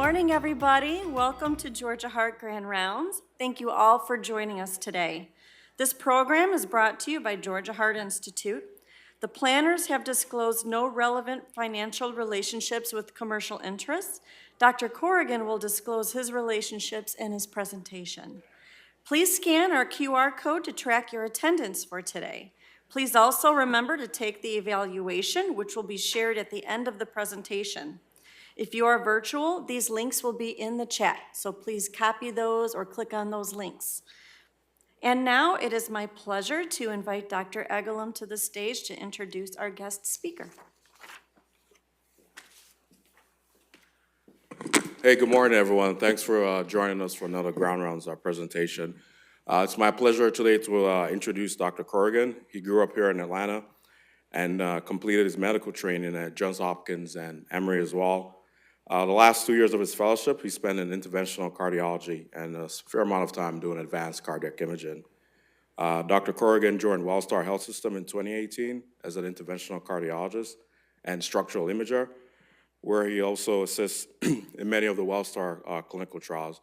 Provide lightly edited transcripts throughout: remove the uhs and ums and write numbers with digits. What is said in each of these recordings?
morning, everybody. Welcome to Georgia Heart Grand Rounds. Thank you all for joining us today. This program is brought to you by Georgia Heart Institute. The planners have disclosed no relevant financial relationships with commercial interests. Dr. Corrigan will disclose his relationships in his presentation. Please scan our QR code to track your attendance for today. Please also remember to take the evaluation, which will be shared at the end of the presentation. If you are virtual, these links will be in the chat, so please copy those or click on those links. And now it is my pleasure to invite Dr. Egelum to the stage to introduce our guest speaker. Hey, good morning, everyone. Thanks for joining us for another Ground Rounds presentation. It's my pleasure today to introduce Dr. Corrigan. He grew up here in Atlanta and completed his medical training at Johns Hopkins and Emory as well. The last 2 years of his fellowship, he spent in interventional cardiology and a fair amount of time doing advanced cardiac imaging. Dr. Corrigan joined Wellstar Health System in 2018 as an interventional cardiologist and structural imager, where he also assists in many of the Wellstar clinical trials.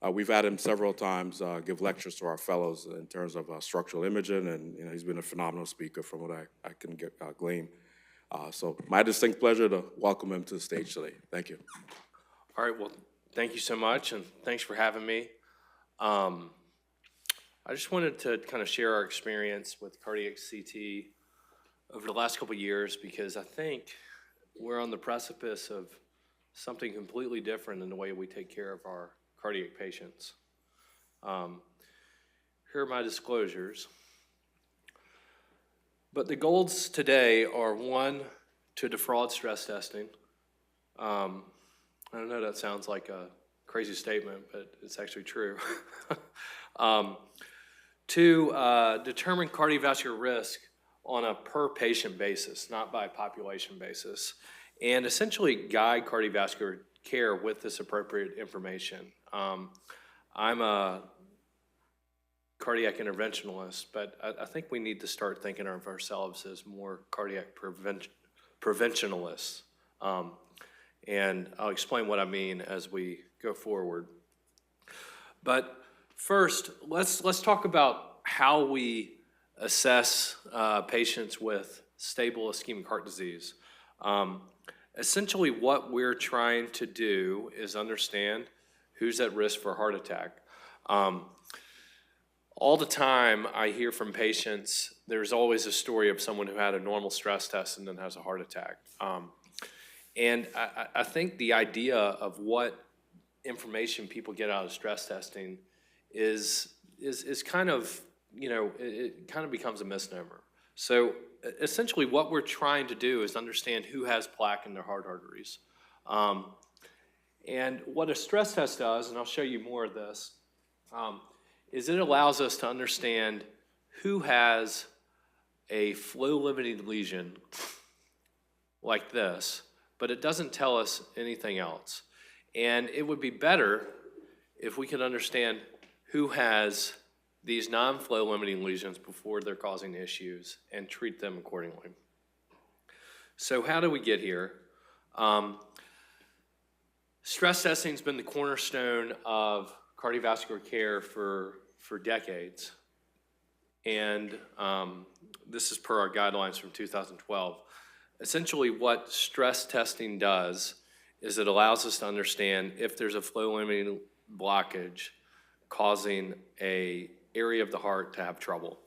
We've had him several times give lectures to our fellows in terms of structural imaging, and he's been a phenomenal speaker from what I can glean. So my distinct pleasure to welcome him to the stage today. Thank you. All right, well, thank you so much, and thanks for having me. I just wanted to kind of share our experience with cardiac CT over the last couple of years, because I think we're on the precipice of something completely different in the way we take care of our cardiac patients. Here are my disclosures. But the goals today are, one, to defraud stress testing. I don't know, that sounds like a crazy statement, but it's actually true. Two, determine cardiovascular risk on a per patient basis, not by population basis, and essentially guide cardiovascular care with this appropriate information. I'm a cardiac interventionalist, but I think we need to start thinking of ourselves as more cardiac preventionalists. And I'll explain what I mean as we go forward. But first, let's talk about how we assess patients with stable ischemic heart disease. Essentially, what we're trying to do is understand who's at risk for heart attack. All the time I hear from patients, there's always a story of someone who had a normal stress test and then has a heart attack. And I think the idea of what information people get out of stress testing is kind of, it kind of becomes a misnomer. So essentially what we're trying to do is understand who has plaque in their heart arteries. And what a stress test does, and I'll show you more of this, is it allows us to understand who has a flow-limiting lesion like this, but it doesn't tell us anything else. And it would be better if we could understand who has these non-flow limiting lesions before they're causing issues and treat them accordingly. So how do we get here? Stress testing has been the cornerstone of cardiovascular care for decades. And this is per our guidelines from 2012. Essentially what stress testing does is it allows us to understand if there's a flow-limiting blockage causing an area of the heart to have trouble.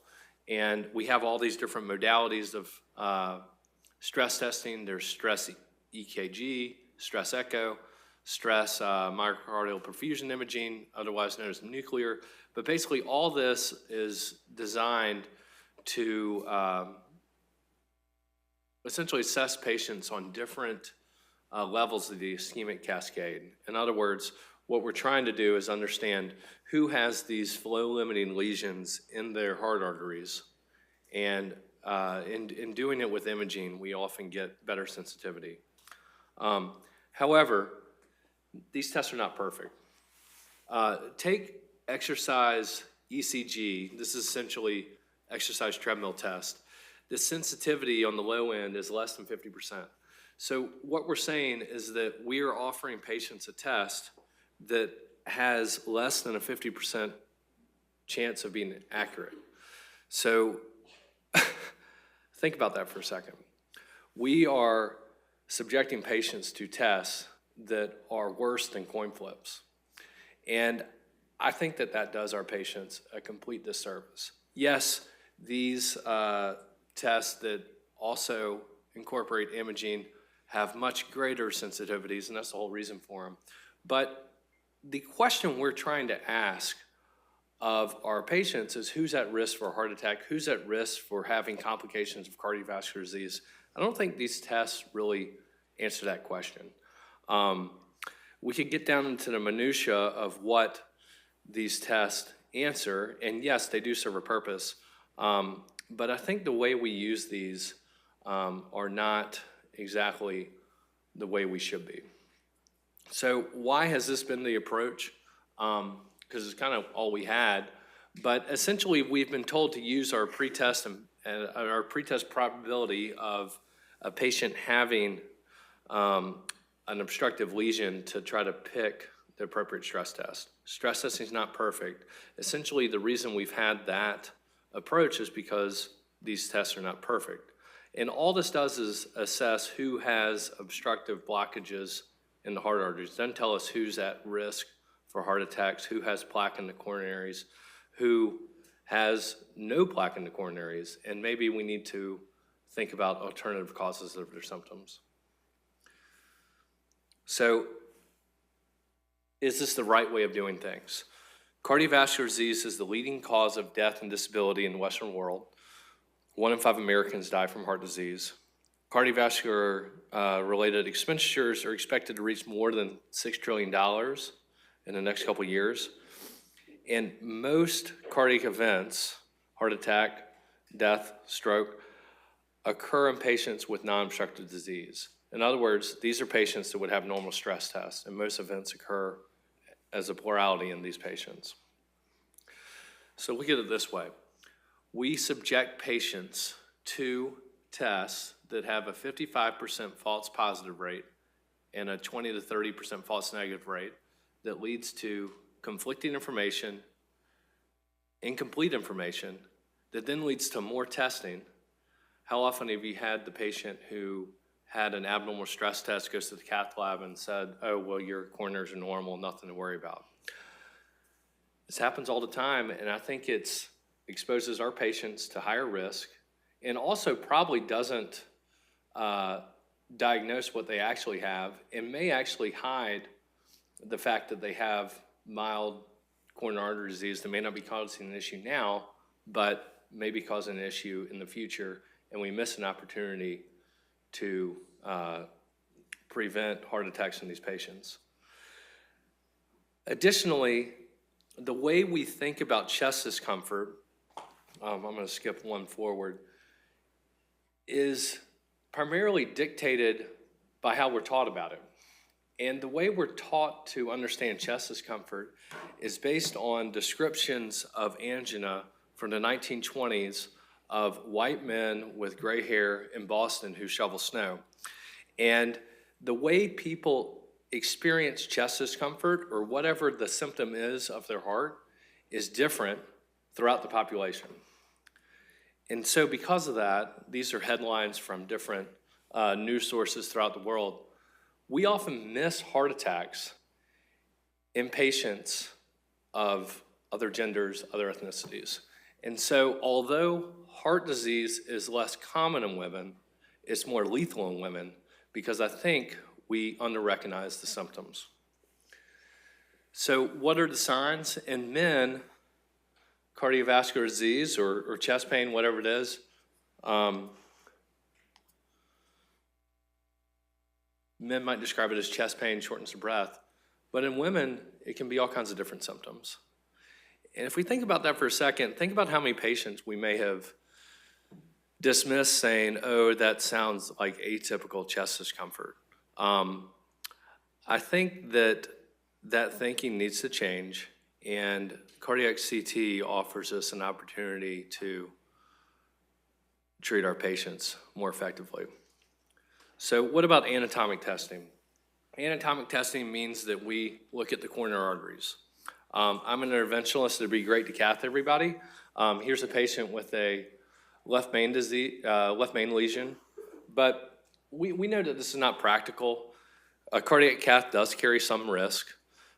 And we have all these different modalities of stress testing. There's stress EKG, stress echo, stress myocardial perfusion imaging, otherwise known as nuclear. But basically all this is designed to essentially assess patients on different levels of the ischemic cascade. In other words, what we're trying to do is understand who has these flow-limiting lesions in their heart arteries. And in doing it with imaging, we often get better sensitivity. However, these tests are not perfect. Take exercise ECG. This is essentially exercise treadmill test. The sensitivity on the low end is less than 50%. So what we're saying is that we are offering patients a test that has less than a 50% chance of being accurate. So think about that for a second. We are subjecting patients to tests that are worse than coin flips. And I think that that does our patients a complete disservice. Yes, these tests that also incorporate imaging have much greater sensitivities, and that's the whole reason for them. But the question we're trying to ask of our patients is who's at risk for a heart attack, who's at risk for having complications of cardiovascular disease. I don't think these tests really answer that question. We could get down into the minutia of what these tests answer, and yes, they do serve a purpose, but I think the way we use these are not exactly the way we should be. So why has this been the approach? Because it's kind of all we had, but essentially we've been told to use our pretest and our pretest probability of a patient having an obstructive lesion to try to pick the appropriate stress test. Stress testing is not perfect. Essentially, the reason we've had that approach is because these tests are not perfect. And all this does is assess who has obstructive blockages in the heart arteries. It doesn't tell us who's at risk for heart attacks, who has plaque in the coronaries, who has no plaque in the coronaries, and maybe we need to think about alternative causes of their symptoms. So, is this the right way of doing things? Cardiovascular disease is the leading cause of death and disability in the Western world. 1 in 5 Americans die from heart disease. Cardiovascular related expenditures are expected to reach more than $6 trillion in the next couple years. And most cardiac events, heart attack, death, stroke, occur in patients with non-obstructive disease. In other words, these are patients that would have normal stress tests, and most events occur as a plurality in these patients. So look at it this way. We subject patients to tests that have a 55% false positive rate and a 20 to 30% false negative rate that leads to conflicting information, incomplete information, that then leads to more testing. How often have you had the patient who had an abnormal stress test, goes to the cath lab and said, oh, well, your coronaries are normal, nothing to worry about? This happens all the time, and I think it exposes our patients to higher risk and also probably doesn't diagnose what they actually have and may actually hide the fact that they have mild coronary artery disease that may not be causing an issue now, but may be causing an issue in the future, and we miss an opportunity to prevent heart attacks in these patients. Additionally, the way we think about chest discomfort, I'm going to skip one forward, is primarily dictated by how we're taught about it. And the way we're taught to understand chest discomfort is based on descriptions of angina from the 1920s of white men with gray hair in Boston who shovel snow. And the way people experience chest discomfort or whatever the symptom is of their heart is different throughout the population. And so because of that, these are headlines from different news sources throughout the world. We often miss heart attacks in patients of other genders, other ethnicities. And so although heart disease is less common in women, it's more lethal in women because I think we under-recognize the symptoms. So what are the signs? In men, cardiovascular disease or chest pain, whatever it is, men might describe it as chest pain, shortness of breath, but in women, it can be all kinds of different symptoms. And if we think about that for a second, think about how many patients we may have dismissed saying, oh, that sounds like atypical chest discomfort. I think that thinking needs to change, and cardiac CT offers us an opportunity to treat our patients more effectively. So what about anatomic testing? Anatomic testing means that we look at the coronary arteries. I'm an interventionalist. It'd be great to cath everybody. Here's a patient with a left main lesion, but we know that this is not practical. A cardiac cath does carry some risk,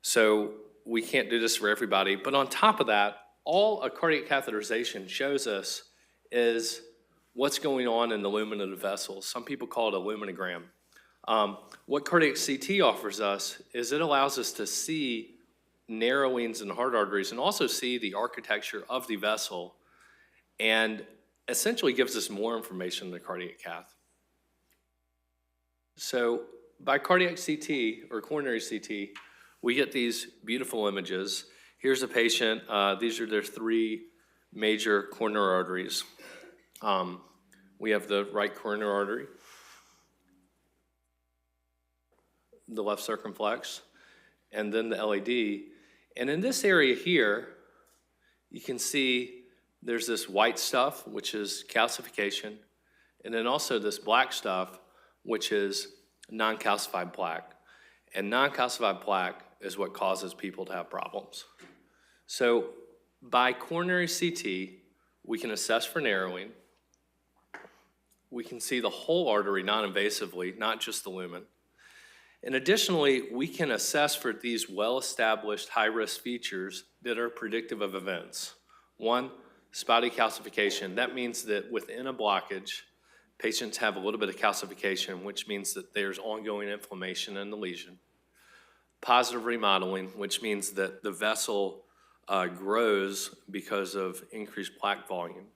so we can't do this for everybody. But on top of that, all a cardiac catheterization shows us is what's going on in the lumen of the vessels. Some people call it a luminogram. What cardiac CT offers us is it allows us to see narrowings in the heart arteries and also see the architecture of the vessel, and essentially gives us more information than the cardiac cath. So by cardiac CT or coronary CT, we get these beautiful images. Here's a patient. These are their 3 major coronary arteries. We have the right coronary artery, the left circumflex, and then the LAD. And in this area here, you can see there's this white stuff, which is calcification, and then also this black stuff, which is non-calcified plaque. And non-calcified plaque is what causes people to have problems. So by coronary CT, we can assess for narrowing. We can see the whole artery non-invasively, not just the lumen. And additionally, we can assess for these well-established high-risk features that are predictive of events. 1, spotty calcification. That means that within a blockage, patients have a little bit of calcification, which means that there's ongoing inflammation in the lesion. Positive remodeling, which means that the vessel grows because of increased plaque volume.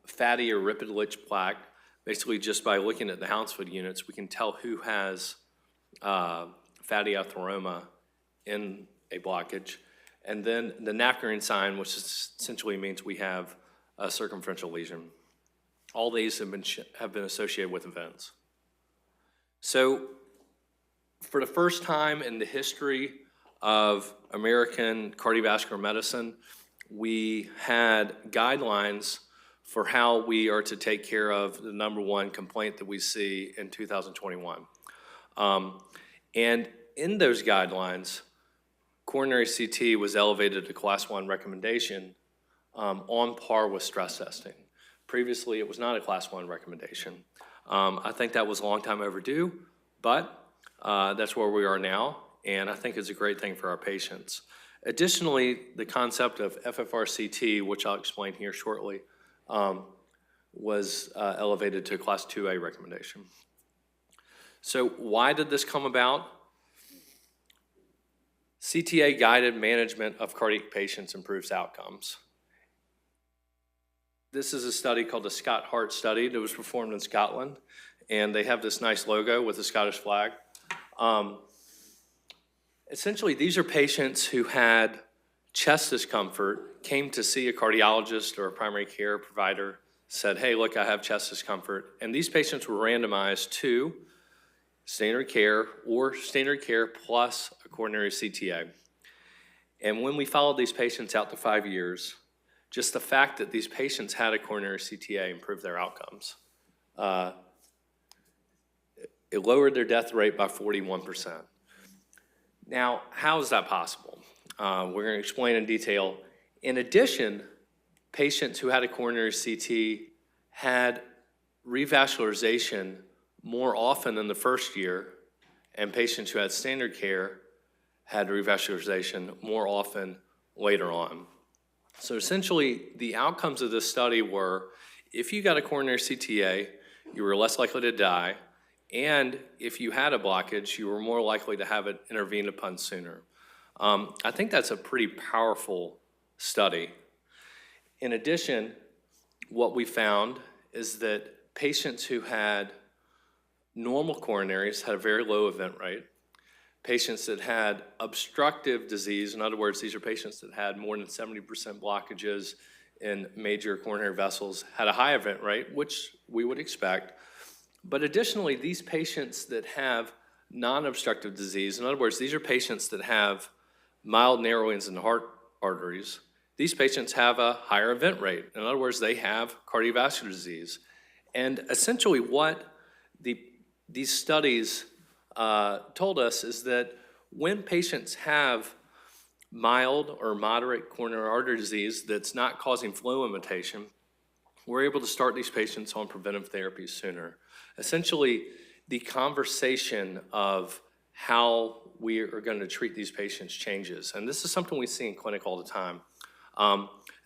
Fatty or ripid-rich plaque. Basically, just by looking at the Hounsfield units, we can tell who has fatty atheroma in a blockage. And then the Nackerin sign, which essentially means we have a circumferential lesion. All these have been associated with events. So for the first time in the history of American cardiovascular medicine, we had guidelines for how we are to take care of the #1 complaint that we see in 2021. And in those guidelines, coronary CT was elevated to Class 1 recommendation on par with stress testing. Previously, it was not a Class 1 recommendation. I think that was a long time overdue, but that's where we are now, and I think it's a great thing for our patients. Additionally, the concept of FFRct, which I'll explain here shortly, was elevated to a Class 2A recommendation. So why did this come about? CTA-guided management of cardiac patients improves outcomes. This is a study called the Scott Heart Study that was performed in Scotland, and they have this nice logo with the Scottish flag. Essentially, these are patients who had chest discomfort, came to see a cardiologist or a primary care provider, said, hey, look, I have chest discomfort. And these patients were randomized to standard care or standard care plus a coronary CTA. And when we followed these patients out to 5 years, just the fact that these patients had a coronary CTA improved their outcomes. It lowered their death rate by 41%. Now, how is that possible? We're going to explain in detail. In addition, patients who had a coronary CT had revascularization more often in the first year, and patients who had standard care had revascularization more often later on. So essentially, the outcomes of this study were, if you got a coronary CTA, you were less likely to die, and if you had a blockage, you were more likely to have it intervened upon sooner. I think that's a pretty powerful study. In addition, what we found is that patients who had normal coronaries had a very low event rate. Patients that had obstructive disease, in other words, these are patients that had more than 70% blockages in major coronary vessels, had a high event rate, which we would expect. But additionally, these patients that have non-obstructive disease, in other words, these are patients that have mild narrowings in the heart arteries, these patients have a higher event rate. In other words, they have cardiovascular disease. And essentially what these studies told us is that when patients have mild or moderate coronary artery disease that's not causing flow limitation, we're able to start these patients on preventive therapies sooner. Essentially, the conversation of how we are going to treat these patients changes. And this is something we see in clinic all the time.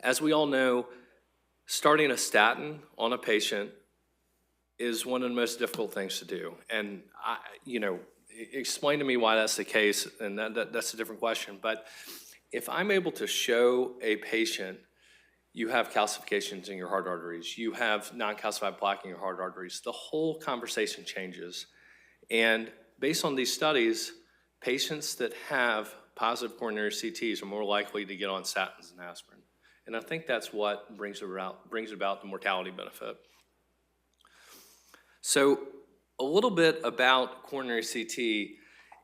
As we all know, starting a statin on a patient is one of the most difficult things to do. And, explain to me why that's the case, and that's a different question. But if I'm able to show a patient you have calcifications in your heart arteries, you have non-calcified plaque in your heart arteries, the whole conversation changes. And based on these studies, patients that have positive coronary CTs are more likely to get on statins and aspirin. And I think that's what brings about the mortality benefit. So a little bit about coronary CT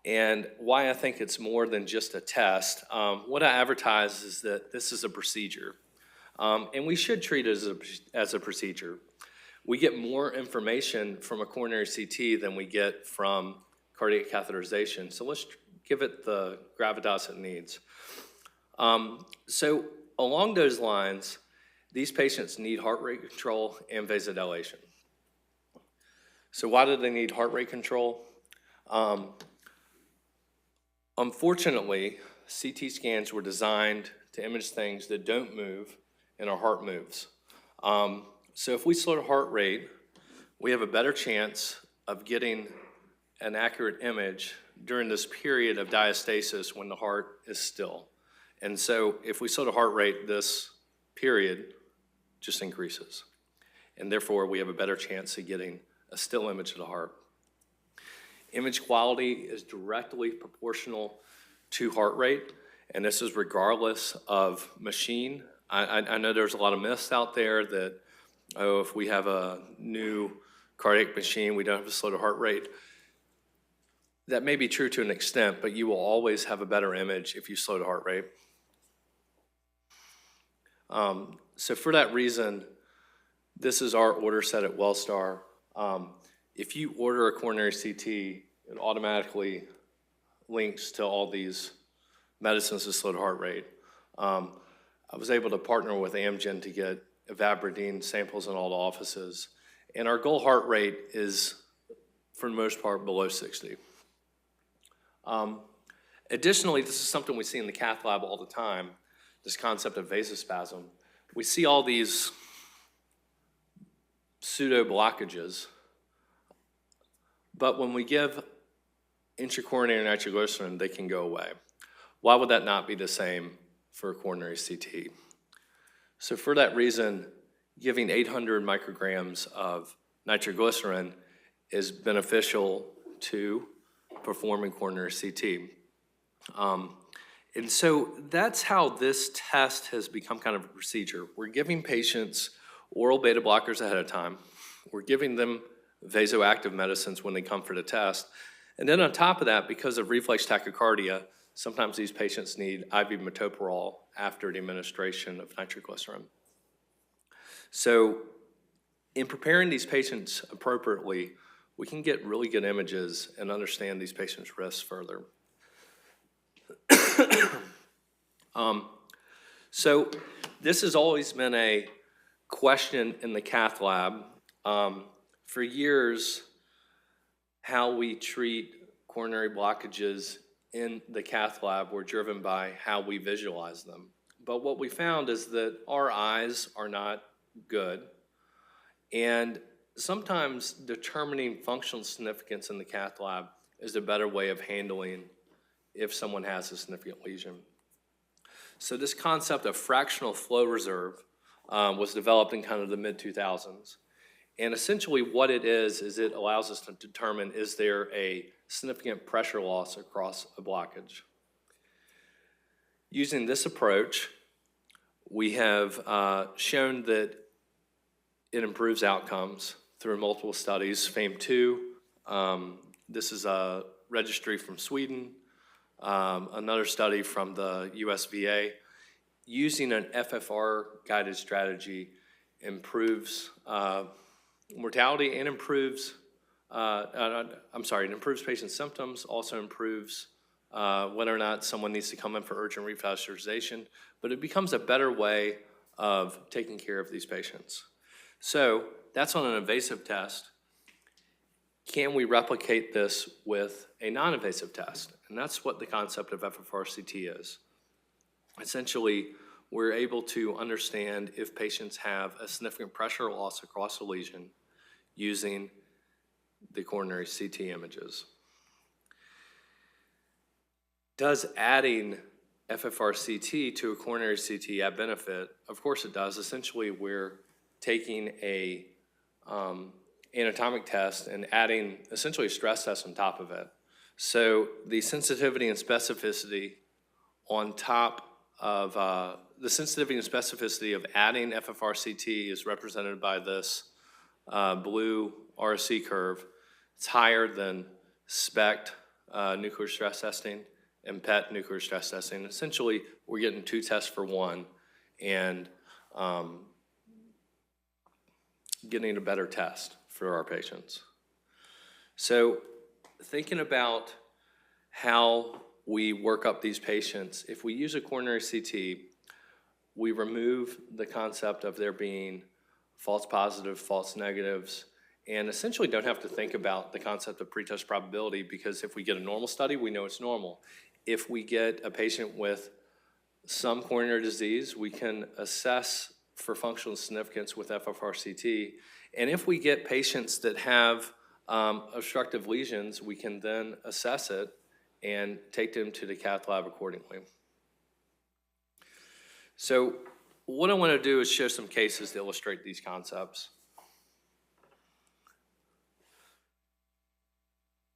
and why I think it's more than just a test. What I advertise is that this is a procedure. And we should treat it as a procedure. We get more information from a coronary CT than we get from cardiac catheterization. So let's give it the gravitas it needs. So along those lines, these patients need heart rate control and vasodilation. So why do they need heart rate control? Unfortunately, CT scans were designed to image things that don't move and our heart moves. So if we slow the heart rate, we have a better chance of getting an accurate image during this period of diastasis when the heart is still. And so if we slow the heart rate, this period just increases. And therefore, we have a better chance of getting a still image of the heart. Image quality is directly proportional to heart rate, and this is regardless of machine. I know there's a lot of myths out there that, oh, if we have a new cardiac machine, we don't have to slow the heart rate. That may be true to an extent, but you will always have a better image if you slow the heart rate. So for that reason, this is our order set at Wellstar. If you order a coronary CT, it automatically links to all these medicines to slow the heart rate. I was able to partner with Amgen to get ivabradine samples in all the offices, and our goal heart rate is, for the most part, below 60. Additionally, this is something we see in the cath lab all the time, this concept of vasospasm. We see all these pseudo blockages, but when we give intracoronary nitroglycerin, they can go away. Why would that not be the same for a coronary CT? So for that reason, giving 800 micrograms of nitroglycerin is beneficial to performing coronary CT. And so that's how this test has become kind of a procedure. We're giving patients oral beta blockers ahead of time. We're giving them vasoactive medicines when they come for the test. And then on top of that, because of reflex tachycardia, sometimes these patients need IV metoprolol after the administration of nitroglycerin. So in preparing these patients appropriately, we can get really good images and understand these patients' risks further. So this has always been a question in the cath lab. For years, how we treat coronary blockages in the cath lab were driven by how we visualize them. But what we found is that our eyes are not good, and sometimes determining functional significance in the cath lab is a better way of handling if someone has a significant lesion. So this concept of fractional flow reserve was developed in kind of the mid-2000s. And essentially what it is it allows us to determine, is there a significant pressure loss across a blockage? Using this approach, we have shown that it improves outcomes through multiple studies. FAME2, this is a registry from Sweden, another study from the USVA. Using an FFR guided strategy improves mortality and improves it improves patient symptoms, also improves whether or not someone needs to come in for urgent revascularization, but it becomes a better way of taking care of these patients. So that's on an invasive test. Can we replicate this with a non-invasive test? And that's what the concept of FFRct is. Essentially, we're able to understand if patients have a significant pressure loss across the lesion using the coronary CT images. Does adding FFRct to a coronary CT add benefit? Of course it does. Essentially, we're taking a anatomic test and adding essentially a stress test on top of it. So the sensitivity and specificity on top of the sensitivity and specificity of adding FFRct is represented by this blue RSC curve. It's higher than SPECT nuclear stress testing and PET nuclear stress testing. Essentially, we're getting 2 tests for 1 and getting a better test for our patients. So thinking about how we work up these patients, if we use a coronary CT, we remove the concept of there being false positive, false negatives, and essentially don't have to think about the concept of pretest probability, because if we get a normal study, we know it's normal. If we get a patient with some coronary disease, we can assess for functional significance with FFRct. And if we get patients that have obstructive lesions, we can then assess it and take them to the cath lab accordingly. So what I want to do is show some cases to illustrate these concepts.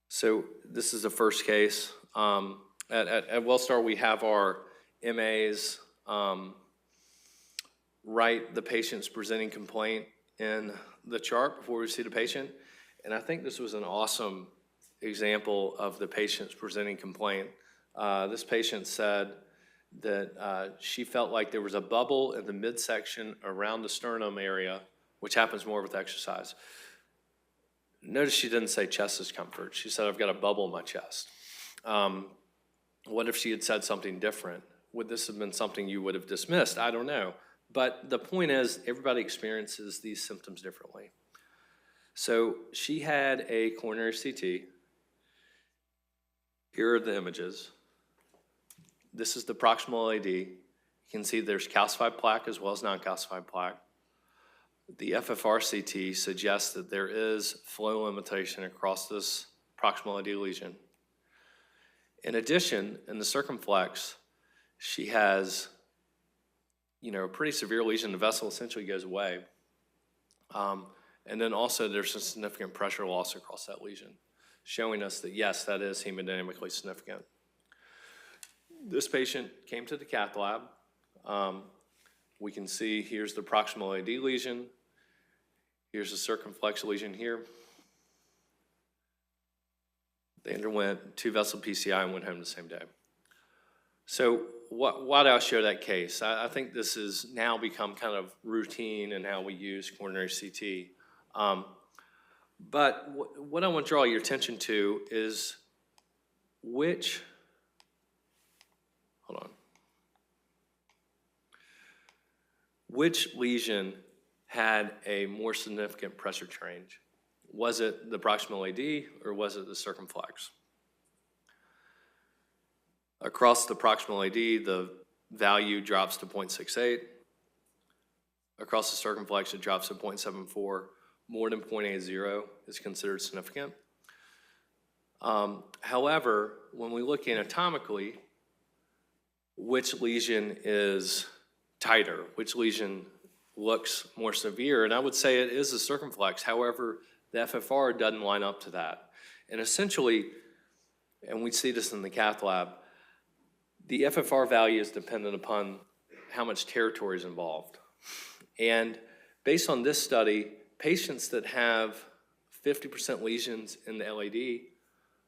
So this is the first case. At Wellstar, we have our MAs write the patient's presenting complaint in the chart before we see the patient. And I think this was an awesome example of the patient's presenting complaint. This patient said that she felt like there was a bubble in the midsection around the sternum area, which happens more with exercise. Notice she didn't say chest discomfort. She said, I've got a bubble in my chest. What if she had said something different? Would this have been something you would have dismissed? I don't know. But the point is, everybody experiences these symptoms differently. So she had a coronary CT. Here are the images. This is the proximal LAD. You can see there's calcified plaque as well as non-calcified plaque. The FFRct suggests that there is flow limitation across this proximal LAD lesion. In addition, in the circumflex, she has, a pretty severe lesion. The vessel essentially goes away. And then also there's a significant pressure loss across that lesion, showing us that yes, that is hemodynamically significant. This patient came to the cath lab. We can see here's the proximal LAD lesion. Here's the circumflex lesion here. They underwent 2-vessel PCI and went home the same day. So why do I show that case? I think this has now become kind of routine in how we use coronary CT. But what I want to draw your attention to is which lesion had a more significant pressure change? Was it the proximal LAD or was it the circumflex? Across the proximal LAD, the value drops to 0.68. Across the circumflex, it drops to 0.74. More than 0.80 is considered significant. However, when we look anatomically, which lesion is tighter? Which lesion looks more severe? And I would say it is the circumflex. However, the FFR doesn't line up to that. And essentially, and we see this in the cath lab, the FFR value is dependent upon how much territory is involved. And based on this study, patients that have 50% lesions in the LAD,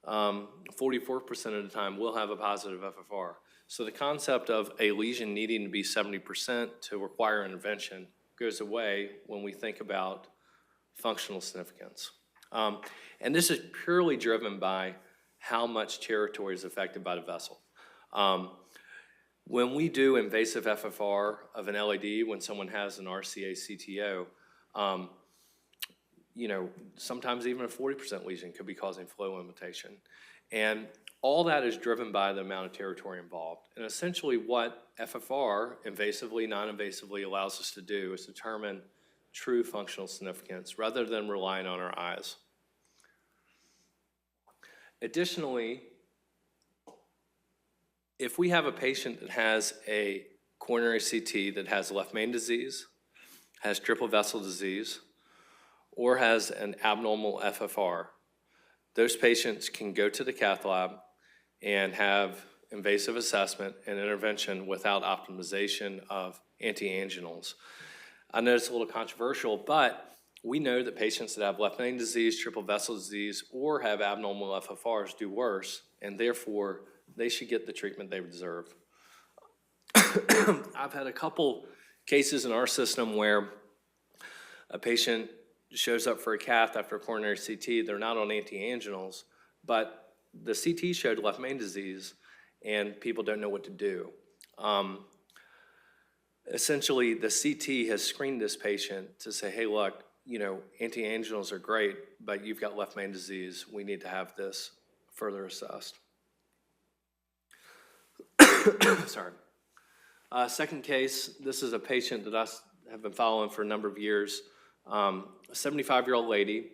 44% of the time will have a positive FFR. So the concept of a lesion needing to be 70% to require intervention goes away when we think about functional significance. And this is purely driven by how much territory is affected by the vessel. When we do invasive FFR of an LAD, when someone has an RCA CTO, sometimes even a 40% lesion could be causing flow limitation. And all that is driven by the amount of territory involved. And essentially what FFR, invasively, non-invasively, allows us to do is determine true functional significance rather than relying on our eyes. Additionally, if we have a patient that has a coronary CT that has left main disease, has triple vessel disease, or has an abnormal FFR, those patients can go to the cath lab and have invasive assessment and intervention without optimization of antianginals. I know it's a little controversial, but we know that patients that have left main disease, triple vessel disease, or have abnormal FFRs do worse, and therefore they should get the treatment they deserve. I've had a couple cases in our system where a patient shows up for a cath after a coronary CT, they're not on antianginals, but the CT showed left main disease, and people don't know what to do. Essentially, the CT has screened this patient to say, hey, look, antianginals are great, but you've got left main disease. We need to have this further assessed. Sorry. Second case, this is a patient that I have been following for a number of years. A 75-year-old lady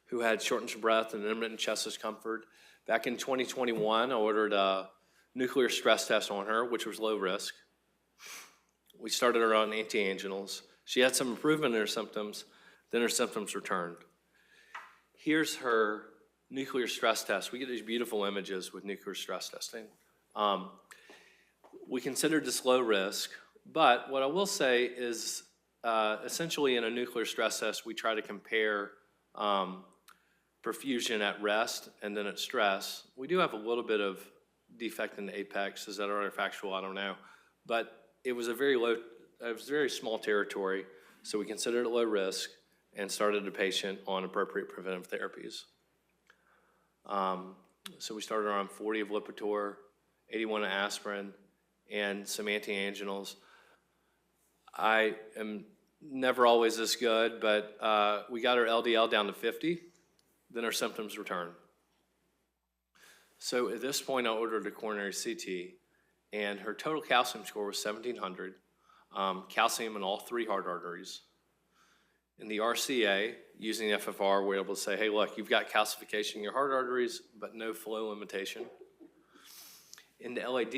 who had shortness of breath and intermittent chest discomfort. Back in 2021, I ordered a nuclear stress test on her, which was low risk. We started her on antianginals. She had some improvement in her symptoms, then her symptoms returned. Here's her nuclear stress test. We get these beautiful images with nuclear stress testing. We considered this low risk, but what I will say is essentially in a nuclear stress test, we try to compare perfusion at rest and then at stress. We do have a little bit of defect in the apex. Is that artifactual? I don't know. But it was a very small territory, so we considered it low risk and started the patient on appropriate preventive therapies. So we started her on 40 of Lipitor, 81 of aspirin, and some antianginals. I am never always this good, but we got her LDL down to 50, then her symptoms returned. So at this point, I ordered a coronary CT, and her total calcium score was 1,700, calcium in all 3 heart arteries. In the RCA, using the FFR, we're able to say, hey, look, you've got calcification in your heart arteries, but no flow limitation. In the LAD,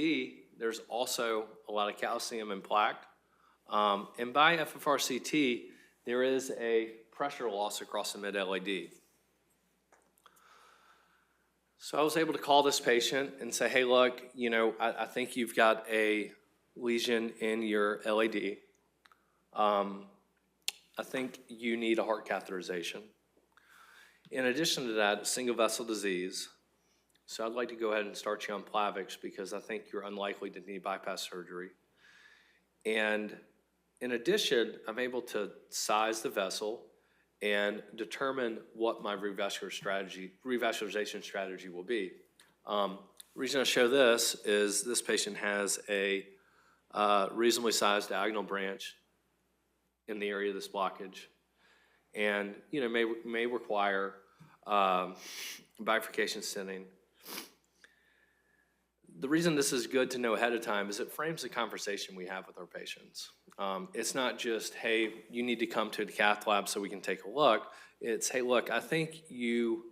there's also a lot of calcium and plaque. And by FFRct, there is a pressure loss across the mid-LAD. So I was able to call this patient and say, hey, look, I think you've got a lesion in your LAD. I think you need a heart catheterization. In addition to that, single vessel disease. So I'd like to go ahead and start you on Plavix because I think you're unlikely to need bypass surgery. And in addition, I'm able to size the vessel and determine what my revascularization strategy will be. The reason I show this is this patient has a reasonably sized diagonal branch in the area of this blockage, and may require bifurcation stenting. The reason this is good to know ahead of time is it frames the conversation we have with our patients. It's not just, hey, you need to come to the cath lab so we can take a look. It's, hey, look, I think you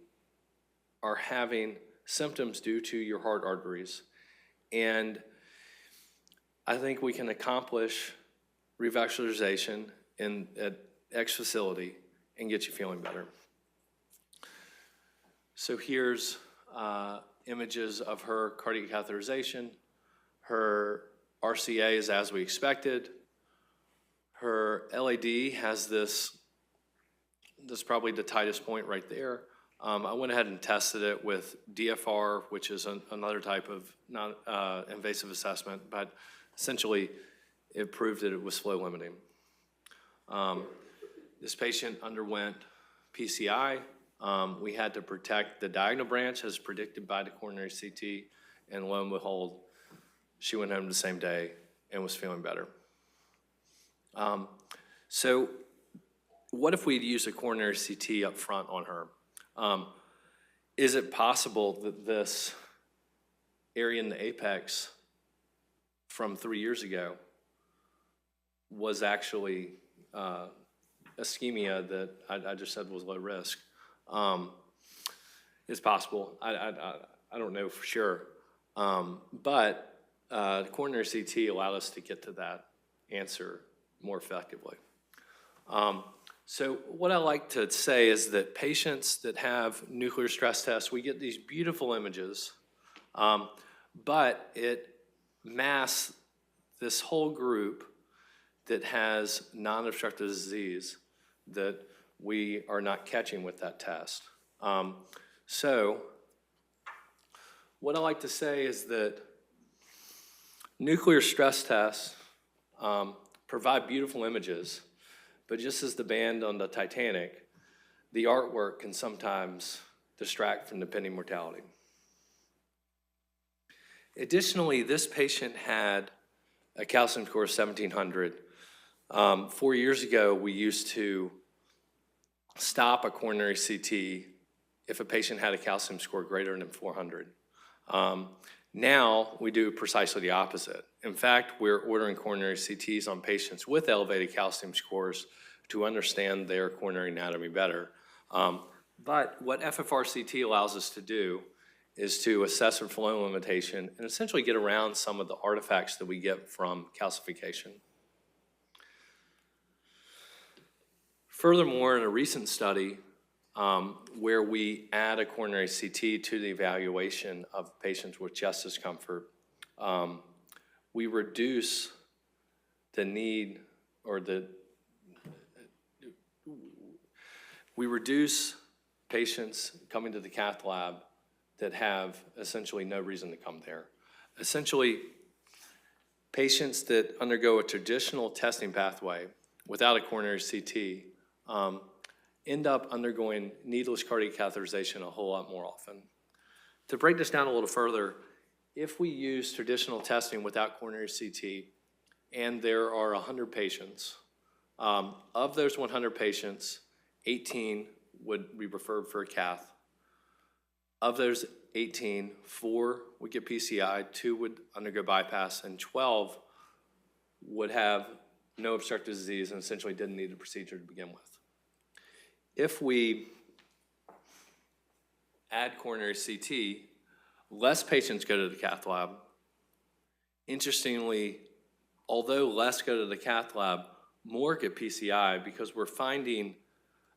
are having symptoms due to your heart arteries, and I think we can accomplish revascularization at X facility and get you feeling better. So here's images of her cardiac catheterization. Her RCA is as we expected. Her LAD has this probably the tightest point right there. I went ahead and tested it with DFR, which is another type of non-invasive assessment, but essentially it proved that it was flow limiting. This patient underwent PCI. We had to protect the diagonal branch as predicted by the coronary CT, and lo and behold, she went home the same day and was feeling better. So what if we'd used a coronary CT up front on her? Is it possible that this area in the apex from 3 years ago was actually ischemia that I just said was low risk? It's possible. I don't know for sure. But the coronary CT allowed us to get to that answer more effectively. So what I like to say is that patients that have nuclear stress tests, we get these beautiful images, but it masks this whole group that has non-obstructive disease that we are not catching with that test. So what I like to say is that nuclear stress tests provide beautiful images, but just as the band on the Titanic, the artwork can sometimes distract from the pending mortality. Additionally, this patient had a calcium score of 1700. 4 years ago, we used to stop a coronary CT if a patient had a calcium score greater than 400. Now, we do precisely the opposite. In fact, we're ordering coronary CTs on patients with elevated calcium scores to understand their coronary anatomy better. But what FFRct allows us to do is to assess a flow limitation and essentially get around some of the artifacts that we get from calcification. Furthermore, in a recent study where we add a coronary CT to the evaluation of patients with chest discomfort, we reduce the need or we reduce patients coming to the cath lab that have essentially no reason to come there. Essentially, patients that undergo a traditional testing pathway without a coronary CT end up undergoing needless cardiac catheterization a whole lot more often. To break this down a little further, if we use traditional testing without coronary CT, and there are 100 patients, of those 100 patients, 18 would be referred for a cath. Of those 18, 4 would get PCI, 2 would undergo bypass, and 12 would have no obstructive disease and essentially didn't need the procedure to begin with. If we add coronary CT, less patients go to the cath lab. Interestingly, although less go to the cath lab, more get PCI because we're finding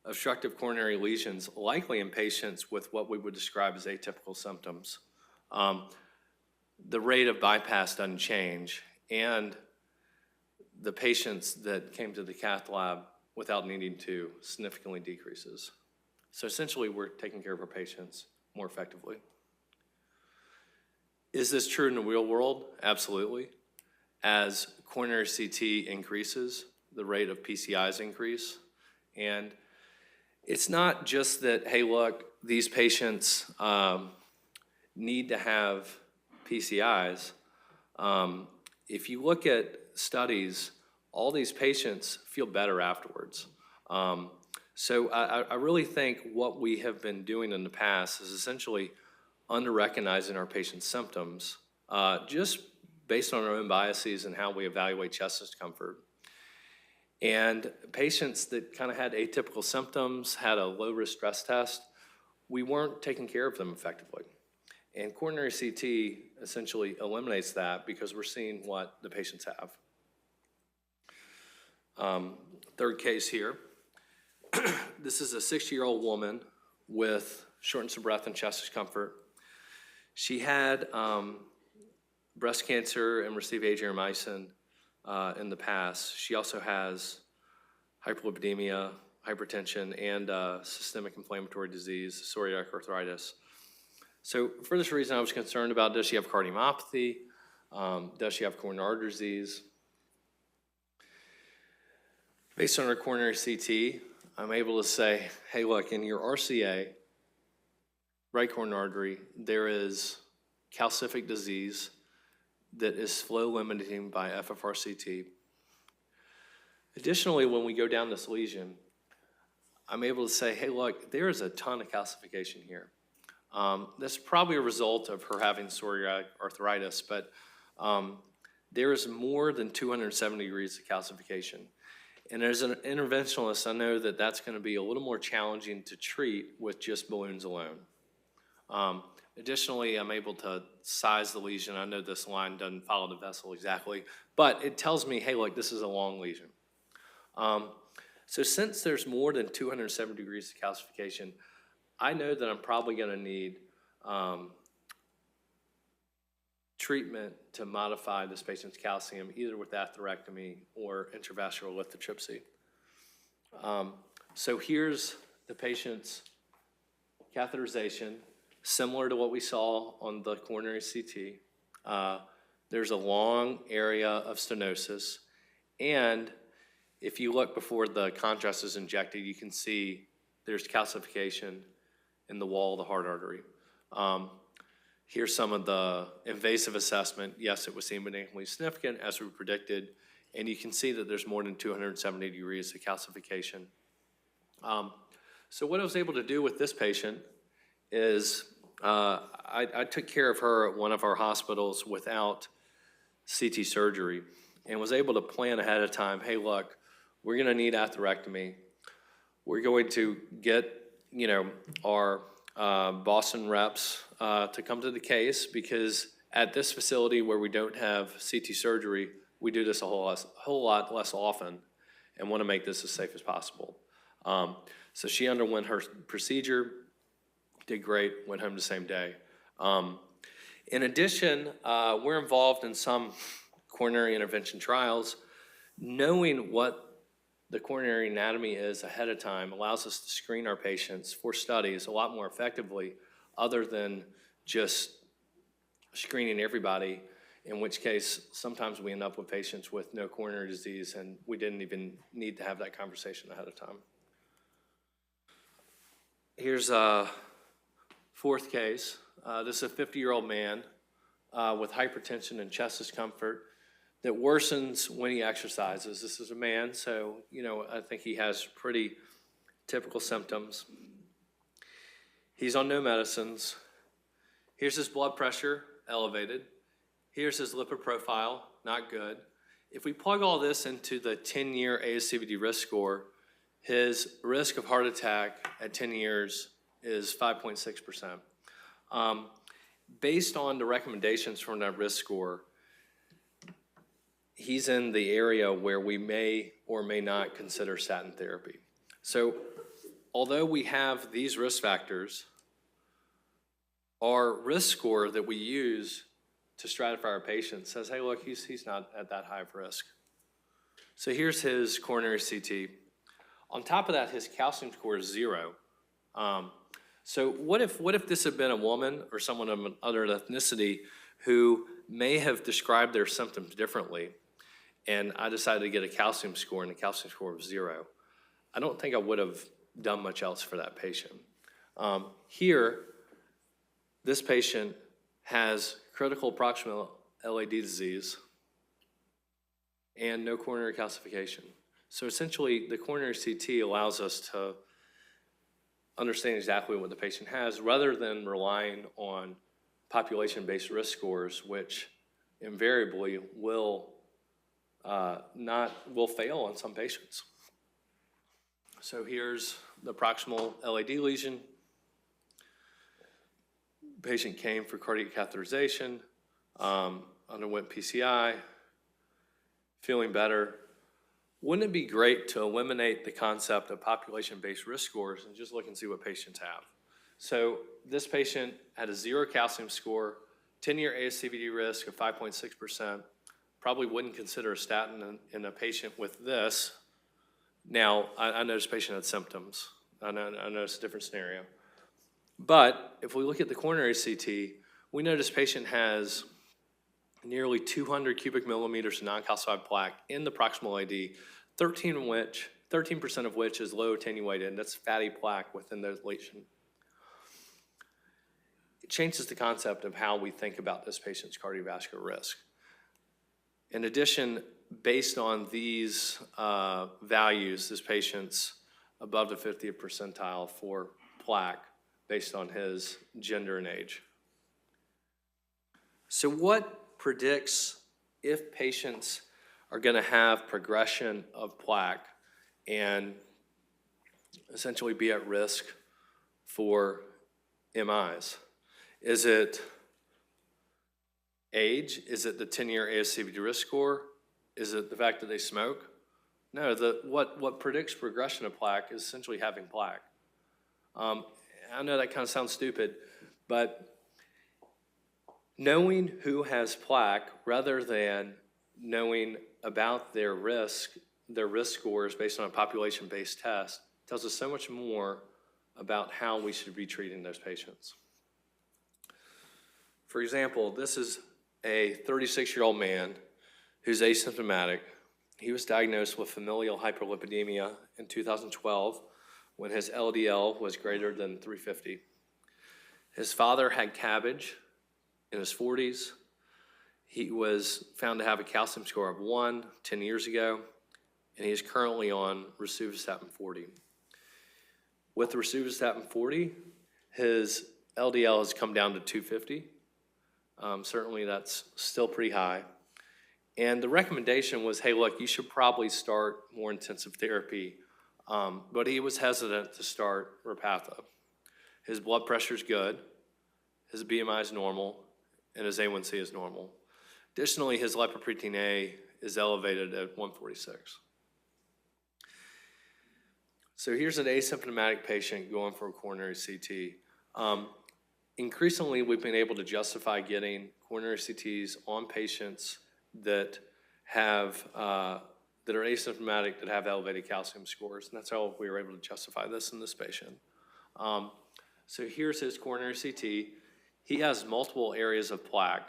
obstructive coronary lesions likely in patients with what we would describe as atypical symptoms. The rate of bypass doesn't change, and the patients that came to the cath lab without needing to significantly decreases. So essentially, we're taking care of our patients more effectively. Is this true in the real world? Absolutely. As coronary CT increases, the rate of PCIs increase. And it's not just that, hey, look, these patients need to have PCIs. If you look at studies, all these patients feel better afterwards. So I really think what we have been doing in the past is essentially under-recognizing our patients' symptoms just based on our own biases and how we evaluate chest discomfort. And patients that kind of had atypical symptoms, had a low-risk stress test, we weren't taking care of them effectively. And coronary CT essentially eliminates that because we're seeing what the patients have. Third case here. This is a 60-year-old woman with shortness of breath and chest discomfort. She had breast cancer and received Adriamycin in the past. She also has hyperlipidemia, hypertension, and systemic inflammatory disease, psoriatic arthritis. So for this reason, I was concerned about, does she have cardiomyopathy? Does she have coronary artery disease? Based on her coronary CT, I'm able to say, hey, look, in your RCA, right coronary artery, there is calcific disease that is flow limiting by FFRct. Additionally, when we go down this lesion, I'm able to say, hey, look, there is a ton of calcification here. That's probably a result of her having psoriatic arthritis, but there is more than 270 degrees of calcification. And as an interventionalist, I know that that's going to be a little more challenging to treat with just balloons alone. Additionally, I'm able to size the lesion. I know this line doesn't follow the vessel exactly, but it tells me, hey, look, this is a long lesion. So since there's more than 270 degrees of calcification, I know that I'm probably going to need treatment to modify this patient's calcium, either with atherectomy or intravascular lithotripsy. So here's the patient's catheterization, similar to what we saw on the coronary CT. There's a long area of stenosis, and if you look before the contrast is injected, you can see there's calcification in the wall of the heart artery. Here's some of the invasive assessment. Yes, it was significantly significant as we predicted, and you can see that there's more than 270 degrees of calcification. So what I was able to do with this patient is I took care of her at one of our hospitals without CT surgery and was able to plan ahead of time, hey, look, we're gonna need atherectomy. We're going to get, our Boston reps to come to the case, because at this facility where we don't have CT surgery, we do this a whole lot less often and want to make this as safe as possible. So she underwent her procedure, did great, went home the same day. In addition, we're involved in some coronary intervention trials. Knowing what the coronary anatomy is ahead of time allows us to screen our patients for studies a lot more effectively, other than just screening everybody, in which case sometimes we end up with patients with no coronary disease and we didn't even need to have that conversation ahead of time. Here's a fourth case. This is a 50-year-old man with hypertension and chest discomfort that worsens when he exercises. This is a man, so I think he has pretty typical symptoms. He's on no medicines. Here's his blood pressure, elevated. Here's his lipid profile, not good. If we plug all this into the 10-year ASCVD risk score, his risk of heart attack at 10 years is 5.6%. Based on the recommendations from that risk score, he's in the area where we may or may not consider statin therapy. So although we have these risk factors, our risk score that we use to stratify our patients says, hey, look, he's not at that high of risk. So here's his coronary CT. On top of that, his calcium score is 0. So what if this had been a woman or someone of another ethnicity who may have described their symptoms differently, and I decided to get a calcium score, and the calcium score was 0. I don't think I would have done much else for that patient. Here, this patient has critical proximal LAD disease and no coronary calcification. So essentially, the coronary CT allows us to understand exactly what the patient has, rather than relying on population-based risk scores, which invariably will fail on some patients. So here's the proximal LAD lesion. Patient came for cardiac catheterization, underwent PCI, feeling better. Wouldn't it be great to eliminate the concept of population-based risk scores and just look and see what patients have? So this patient had a 0 calcium score, 10-year ASCVD risk of 5.6%. Probably wouldn't consider a statin in a patient with this. Now, I know this patient had symptoms. I know it's a different scenario. But if we look at the coronary CT, we know this patient has nearly 200 cubic millimeters of non-calcified plaque in the proximal LAD, 13 of which 13% of which is low attenuated, and that's fatty plaque within the lesion. It changes the concept of how we think about this patient's cardiovascular risk. In addition, based on these values, this patient's above the 50th percentile for plaque based on his gender and age. So what predicts if patients are going to have progression of plaque and essentially be at risk for MIs? Is it age? Is it the 10-year ASCVD risk score? Is it the fact that they smoke? No, what predicts progression of plaque is essentially having plaque. I know that kind of sounds stupid, but knowing who has plaque rather than knowing about their risk scores based on a population-based test tells us so much more about how we should be treating those patients. For example, this is a 36-year-old man who's asymptomatic. He was diagnosed with familial hyperlipidemia in 2012 when his LDL was greater than 350. His father had CABG in his 40s. He was found to have a calcium score of 1 10 years ago, and he is currently on rosuvastatin 40. With rosuvastatin 40, his LDL has come down to 250. Certainly that's still pretty high. And the recommendation was, hey, look, you should probably start more intensive therapy. But he was hesitant to start Repatha. His blood pressure is good, his BMI is normal, and his A1C is normal. Additionally, his lipoprotein A is elevated at 146. So here's an asymptomatic patient going for a coronary CT. Increasingly, we've been able to justify getting coronary CTs on patients that are asymptomatic, that have elevated calcium scores, and that's how we were able to justify this in this patient. So here's his coronary CT. He has multiple areas of plaque.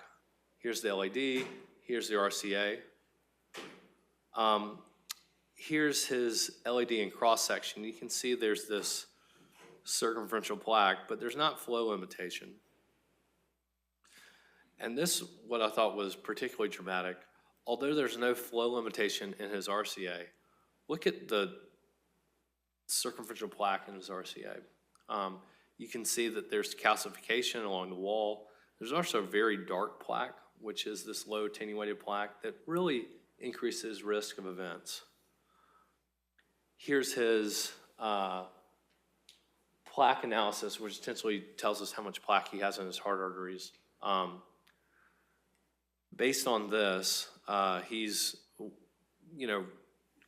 Here's the LAD, here's the RCA. Here's his LAD in cross-section. You can see there's this circumferential plaque, but there's not flow limitation. And this, what I thought was particularly dramatic, although there's no flow limitation in his RCA, look at the circumferential plaque in his RCA. You can see that there's calcification along the wall. There's also very dark plaque, which is this low attenuated plaque that really increases risk of events. Here's his plaque analysis, which essentially tells us how much plaque he has in his heart arteries. Based on this, he's,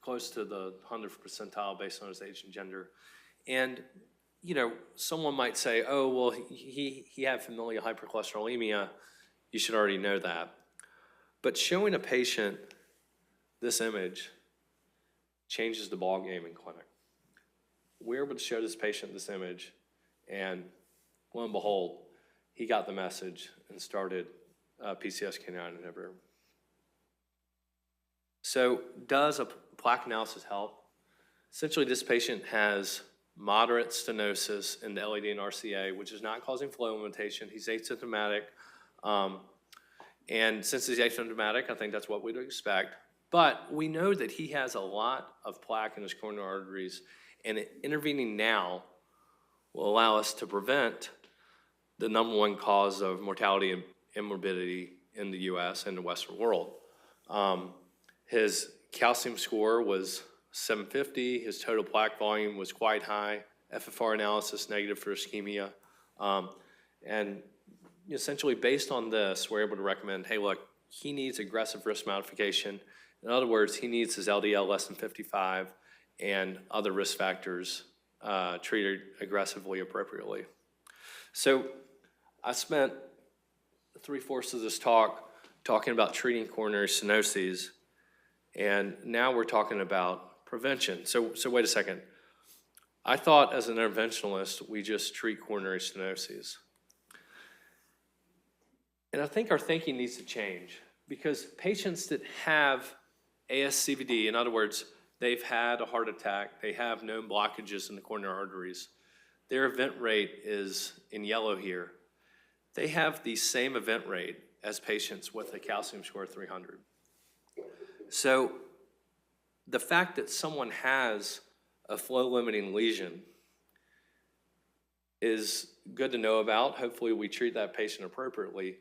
close to the 100th percentile based on his age and gender. And, someone might say, oh, well, he had familial hypercholesterolemia. You should already know that. But showing a patient this image changes the ballgame in clinic. We're able to show this patient this image, and lo and behold, he got the message and started PCSK9 inhibitor. So does a plaque analysis help? Essentially, this patient has moderate stenosis in the LAD and RCA, which is not causing flow limitation. He's asymptomatic. And since he's asymptomatic, I think that's what we'd expect. But we know that he has a lot of plaque in his coronary arteries, and intervening now will allow us to prevent the number one cause of mortality and morbidity in the US and the Western world. His calcium score was 750. His total plaque volume was quite high. FFR analysis negative for ischemia. And essentially based on this, we're able to recommend, hey, look, he needs aggressive risk modification. In other words, he needs his LDL less than 55 and other risk factors treated aggressively, appropriately. So I spent 3/4 of this talk talking about treating coronary stenoses, and now we're talking about prevention. So wait a second. I thought as an interventionalist, we just treat coronary stenoses. And I think our thinking needs to change, because patients that have ASCVD, in other words, they've had a heart attack, they have known blockages in the coronary arteries, their event rate is in yellow here. They have the same event rate as patients with a calcium score of 300. So the fact that someone has a flow-limiting lesion is good to know about. Hopefully we treat that patient appropriately.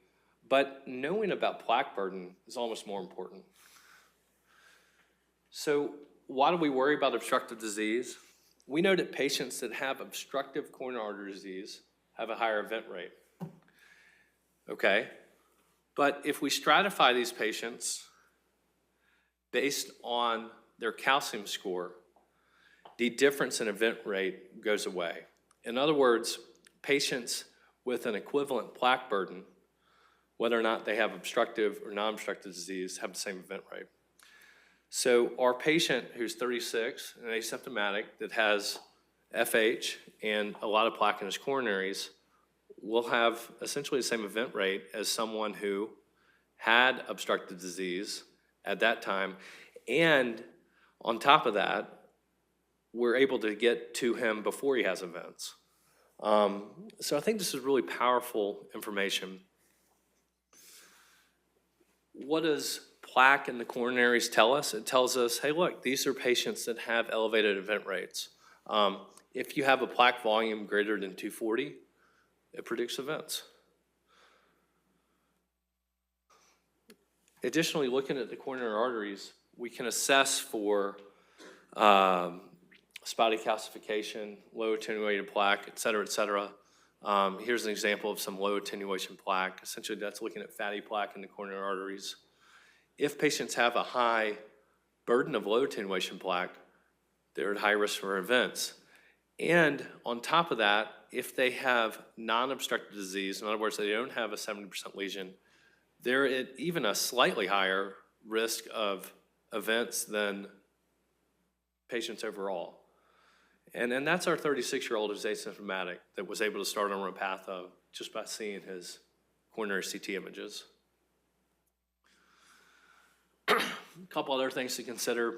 But knowing about plaque burden is almost more important. So why do we worry about obstructive disease? We know that patients that have obstructive coronary artery disease have a higher event rate. Okay, but if we stratify these patients based on their calcium score, the difference in event rate goes away. In other words, patients with an equivalent plaque burden, whether or not they have obstructive or non-obstructive disease, have the same event rate. So our patient who's 36 and asymptomatic that has FH and a lot of plaque in his coronaries will have essentially the same event rate as someone who had obstructive disease at that time. And on top of that, we're able to get to him before he has events. So I think this is really powerful information. What does plaque in the coronaries tell us? It tells us, hey, look, these are patients that have elevated event rates. If you have a plaque volume greater than 240, it predicts events. Additionally, looking at the coronary arteries, we can assess for spotty calcification, low attenuated plaque, et cetera, et cetera. Here's an example of some low attenuation plaque. Essentially, that's looking at fatty plaque in the coronary arteries. If patients have a high burden of low attenuation plaque, they're at high risk for events. And on top of that, if they have non-obstructive disease, in other words, they don't have a 70% lesion, they're at even a slightly higher risk of events than patients overall. And that's our 36-year-old who's asymptomatic that was able to start on Repatha just by seeing his coronary CT images. A couple other things to consider.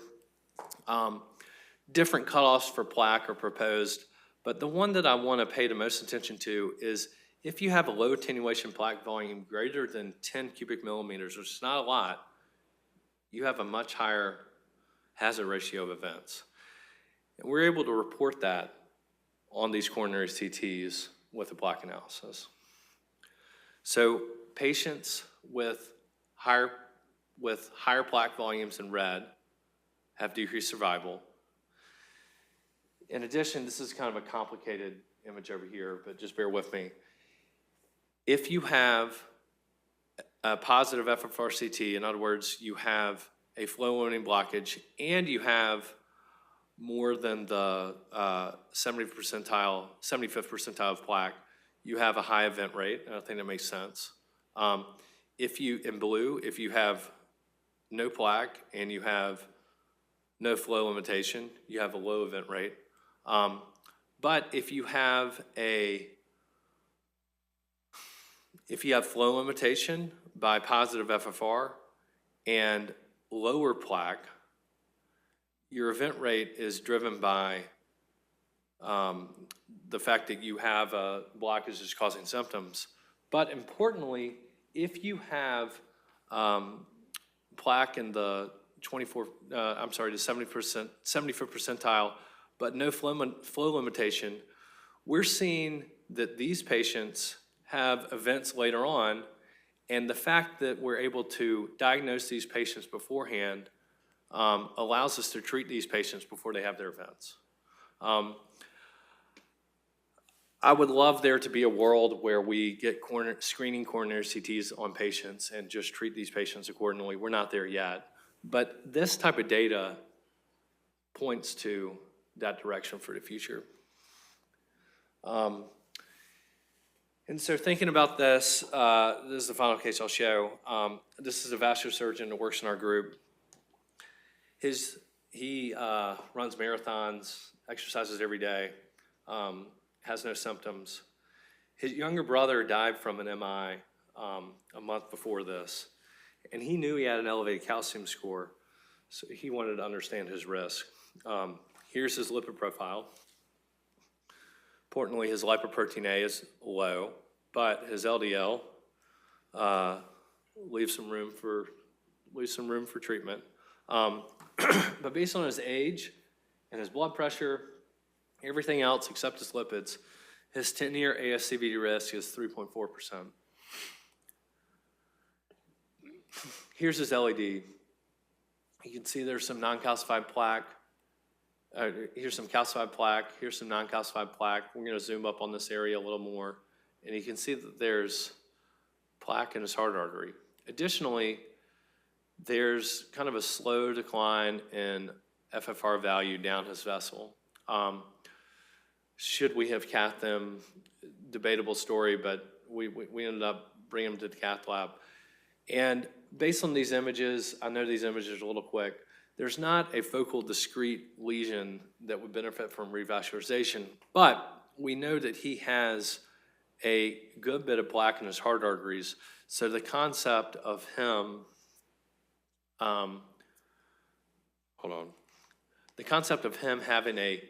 Different cutoffs for plaque are proposed, but the one that I want to pay the most attention to is if you have a low attenuation plaque volume greater than 10 cubic millimeters, which is not a lot, you have a much higher hazard ratio of events. And we're able to report that on these coronary CTs with a plaque analysis. So patients with higher plaque volumes in red have decreased survival. In addition, this is kind of a complicated image over here, but just bear with me. If you have a positive FFRct, in other words, you have a flow-limiting blockage and you have more than the 75th percentile of plaque, you have a high event rate, and I think that makes sense. In blue, if you have no plaque and you have no flow limitation, you have a low event rate. But if you have flow limitation by positive FFR and lower plaque, your event rate is driven by the fact that you have a blockage that's causing symptoms. But importantly, if you have plaque in the 75th percentile, but no flow limitation, we're seeing that these patients have events later on, and the fact that we're able to diagnose these patients beforehand allows us to treat these patients before they have their events. I would love there to be a world where we get screening coronary CTs on patients and just treat these patients accordingly. We're not there yet. But this type of data points to that direction for the future. And so thinking about this, this is the final case I'll show. This is a vascular surgeon that works in our group. He runs marathons, exercises every day, has no symptoms. His younger brother died from an MI a month before this, and he knew he had an elevated calcium score. So he wanted to understand his risk. Here's his lipid profile. Importantly, his lipoprotein A is low, but his LDL leaves some room for treatment. But based on his age and his blood pressure, everything else except his lipids, his 10-year ASCVD risk is 3.4%. Here's his LED. You can see there's some non-calcified plaque. Here's some calcified plaque. Here's some non-calcified plaque. We're going to zoom up on this area a little more. And you can see that there's plaque in his heart artery. Additionally, there's kind of a slow decline in FFR value down his vessel. Should we have cathed them? Debatable story, but we ended up bringing him to the cath lab. And based on these images, I know these images are a little quick, there's not a focal discrete lesion that would benefit from revascularization, but we know that he has a good bit of plaque in his heart arteries. So the concept of him, the concept of him having a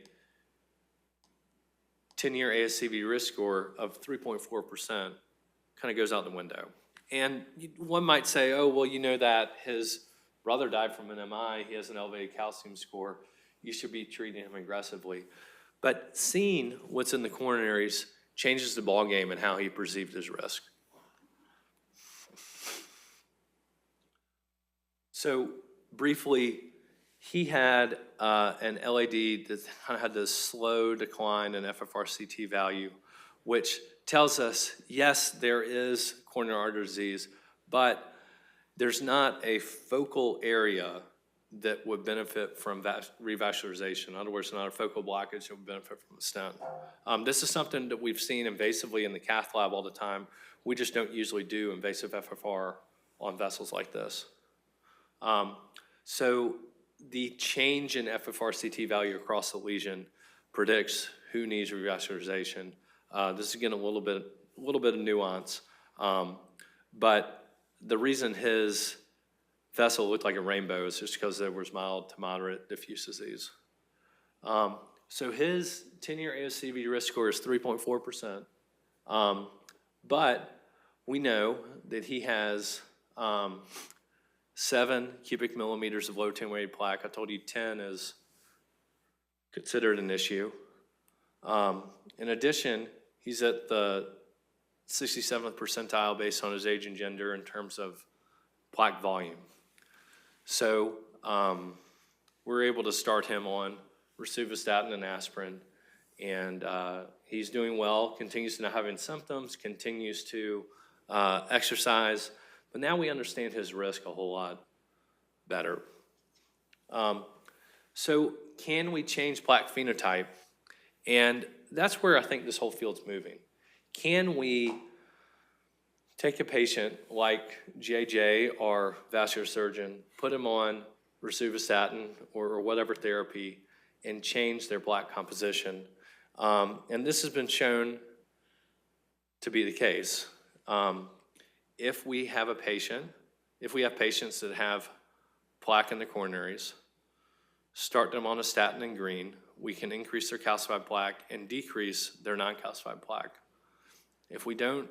10-year ASCVD risk score of 3.4% kind of goes out the window. And one might say, oh, well, you know that his brother died from an MI, he has an elevated calcium score, you should be treating him aggressively. But seeing what's in the coronaries changes the ballgame and how he perceived his risk. So briefly, he had an LAD that kind of had this slow decline in FFRct value, which tells us, yes, there is coronary artery disease, but there's not a focal area that would benefit from revascularization. In other words, not a focal blockage that would benefit from a stent. This is something that we've seen invasively in the cath lab all the time. We just don't usually do invasive FFR on vessels like this. So the change in FFRct value across the lesion predicts who needs revascularization. This is again a little bit of nuance, but the reason his vessel looked like a rainbow is just because there was mild to moderate diffuse disease. So his 10-year ASCVD risk score is 3.4%, but we know that he has 7 cubic millimeters of low attenuated plaque. I told you 10 is considered an issue. In addition, he's at the 67th percentile based on his age and gender in terms of plaque volume. So we're able to start him on rosuvastatin and aspirin, and he's doing well, continues to not having symptoms, continues to exercise, but now we understand his risk a whole lot better. So can we change plaque phenotype? And that's where I think this whole field's moving. Can we take a patient like JJ, our vascular surgeon, put him on rosuvastatin or whatever therapy and change their plaque composition? And this has been shown to be the case. If we have patients that have plaque in the coronaries, start them on a statin in green, we can increase their calcified plaque and decrease their non-calcified plaque. If we don't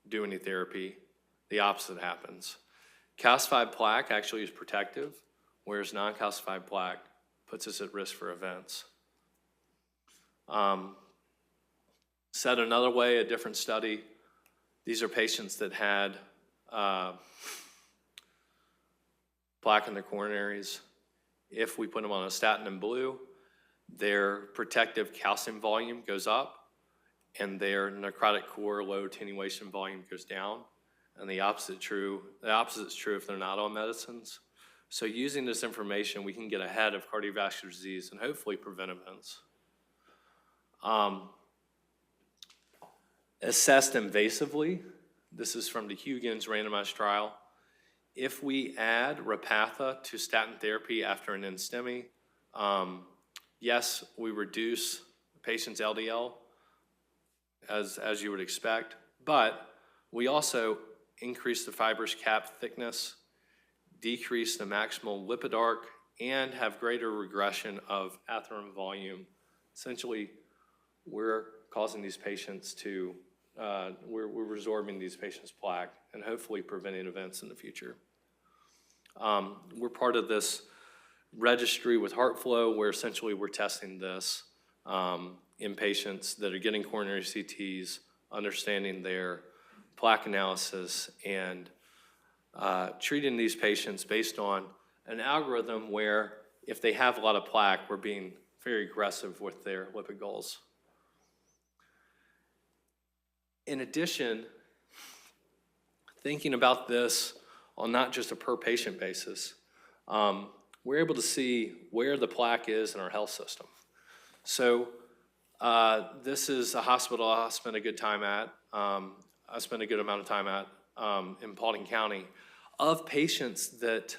do any therapy, the opposite happens. Calcified plaque actually is protective, whereas non-calcified plaque puts us at risk for events. Said another way, a different study, these are patients that had plaque in their coronaries. If we put them on a statin in blue, their protective calcium volume goes up and their necrotic core low attenuation volume goes down, and the opposite is true if they're not on medicines. So using this information, we can get ahead of cardiovascular disease and hopefully prevent events. Assessed invasively, this is from the Huygens randomized trial. If we add Repatha to statin therapy after an NSTEMI, yes, we reduce the patient's LDL, as you would expect, but we also increase the fibrous cap thickness, decrease the maximal lipid arc, and have greater regression of atheroma volume. Essentially, we're causing these patients to, we're resorbing these patients' plaque and hopefully preventing events in the future. We're part of this registry with HeartFlow where essentially we're testing this in patients that are getting coronary CTs, understanding their plaque analysis, and treating these patients based on an algorithm where if they have a lot of plaque, we're being very aggressive with their lipid goals. In addition, thinking about this on not just a per patient basis, we're able to see where the plaque is in our health system. So this is a hospital I spent a good time at. I spent a good amount of time at in Paulding County. Of patients that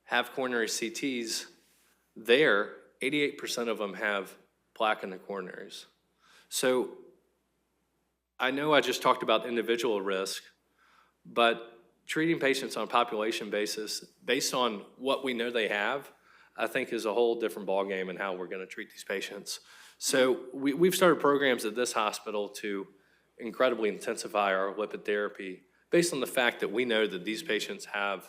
have coronary CTs there, 88% of them have plaque in the coronaries. So I know I just talked about individual risk, but treating patients on a population basis, based on what we know they have, I think is a whole different ballgame in how we're going to treat these patients. So we've started programs at this hospital to incredibly intensify our lipid therapy based on the fact that we know that these patients have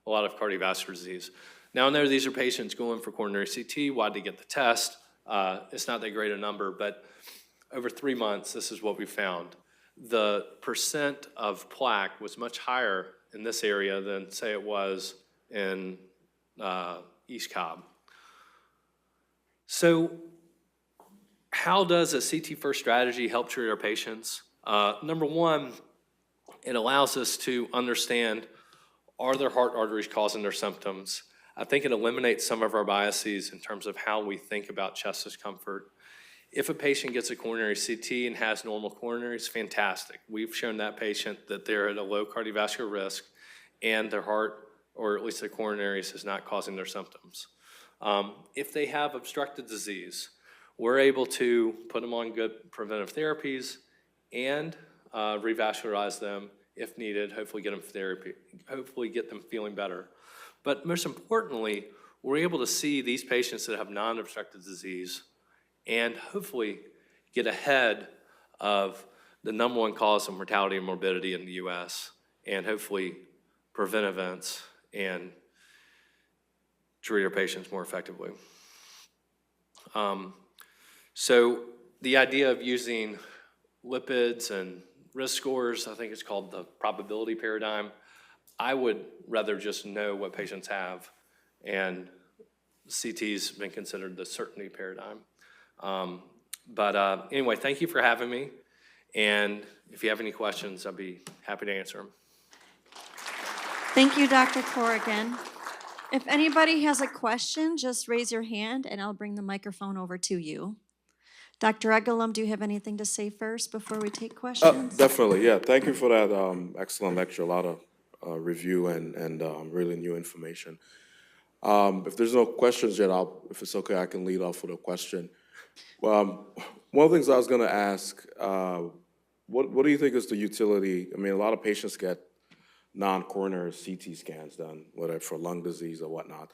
a lot of cardiovascular disease. Now, I know these are patients going for coronary CT. Why'd they get the test? It's not that great a number, but over 3 months, this is what we found. The percent of plaque was much higher in this area than, say, it was in East Cobb. So how does a CT-first strategy help treat our patients? Number one, it allows us to understand, are their heart arteries causing their symptoms? I think it eliminates some of our biases in terms of how we think about chest discomfort. If a patient gets a coronary CT and has normal coronaries, fantastic. We've shown that patient that they're at a low cardiovascular risk and their heart, or at least their coronaries, is not causing their symptoms. If they have obstructive disease, we're able to put them on good preventive therapies and revascularize them if needed, hopefully get them therapy, hopefully get them feeling better. But most importantly, we're able to see these patients that have non-obstructive disease and hopefully get ahead of the number one cause of mortality and morbidity in the US, and hopefully prevent events and treat our patients more effectively. So the idea of using lipids and risk scores, I think it's called the probability paradigm. I would rather just know what patients have, and CT's been considered the certainty paradigm. Anyway, thank you for having me, and if you have any questions, I'd be happy to answer them. Thank you, Dr. Corrigan. If anybody has a question, just raise your hand and I'll bring the microphone over to you. Dr. Egelum, do you have anything to say first before we take questions? Definitely, yeah. Thank you for that excellent lecture. A lot of review and really new information. If there's no questions yet, if it's okay, I can lead off with a question. One of the things I was going to ask, what do you think is the utility? I mean, a lot of patients get non-coronary CT scans done, whether for lung disease or whatnot.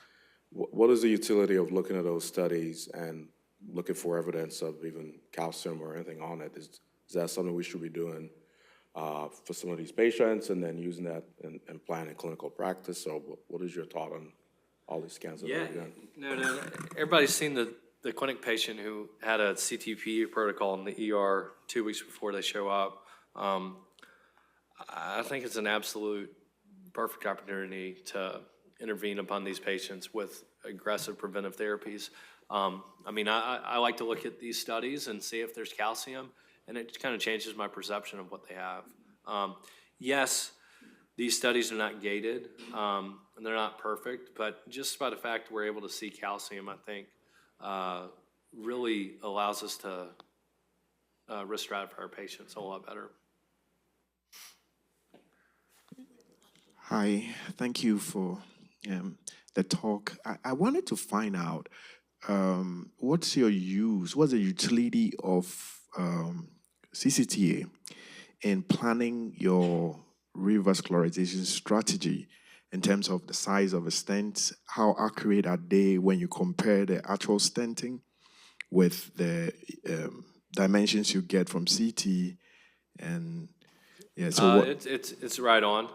What is the utility of looking at those studies and looking for evidence of even calcium or anything on it? Is that something we should be doing for some of these patients and then using that and planning clinical practice? So what is your thought on all these scans that are done? No. Everybody's seen the clinic patient who had a CTP protocol in the ER 2 weeks before they show up. I think it's an absolute perfect opportunity to intervene upon these patients with aggressive preventive therapies. I mean, I like to look at these studies and see if there's calcium, and it kind of changes my perception of what they have. Yes, these studies are not gated, and they're not perfect, but just by the fact we're able to see calcium, I think, really allows us to risk stratify our patients a lot better. Hi, thank you for the talk. I wanted to find out what's the utility of CCTA in planning your revascularization strategy, in terms of the size of a stent? How accurate are they when you compare the actual stenting with the dimensions you get from CT? And yeah, so what? It's right on.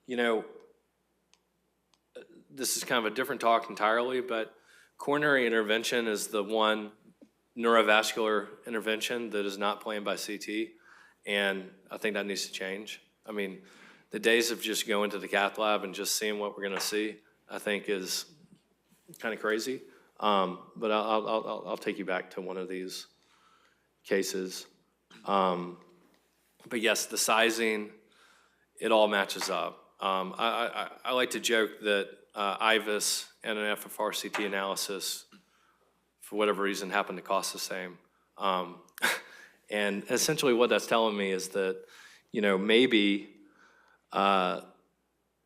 You know, this is kind of a different talk entirely, but coronary intervention is the one neurovascular intervention that is not planned by CT, and I think that needs to change. I mean, the days of just going to the cath lab and just seeing what we're going to see, I think is kind of crazy. But I'll take you back to one of these cases. But yes, the sizing, it all matches up. I like to joke that IVUS and an FFRct analysis, for whatever reason, happen to cost the same. And essentially what that's telling me is that, you know, maybe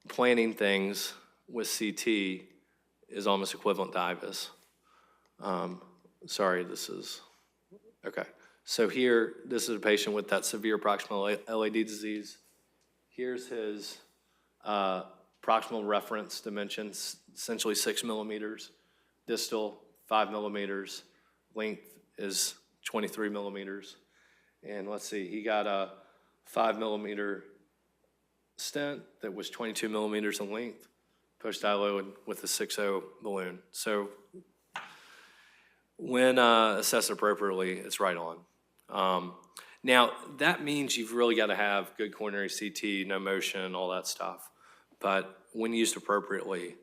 planning things with CT is almost equivalent to IVUS. Sorry, this is, okay. So here, this is a patient with that severe proximal LAD disease. Here's his proximal reference dimensions, essentially 6 millimeters. Distal, 5 millimeters. Length is 23 millimeters. And let's see, he got a 5 millimeter stent that was 22 millimeters in length, post-dilated with a 6.0 balloon. So when assessed appropriately, it's right on. Now, that means you've really got to have good coronary CT, no motion, all that stuff. But when used appropriately,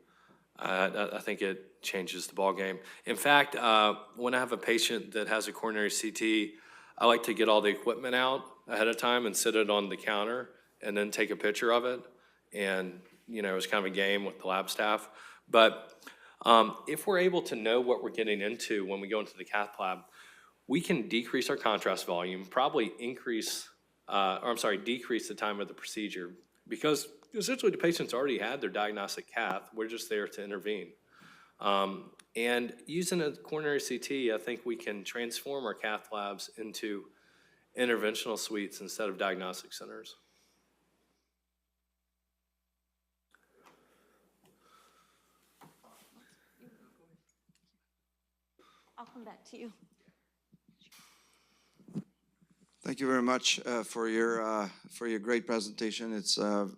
I think it changes the ballgame. In fact, when I have a patient that has a coronary CT, I like to get all the equipment out ahead of time and sit it on the counter and then take a picture of it. And, you know, it's kind of a game with the lab staff. But if we're able to know what we're getting into when we go into the cath lab, we can decrease our contrast volume, probably decrease the time of the procedure, because essentially the patient's already had their diagnostic cath. We're just there to intervene. And using a coronary CT, I think we can transform our cath labs into interventional suites instead of diagnostic centers. I'll come back to you. Thank you very much for your great presentation. It's you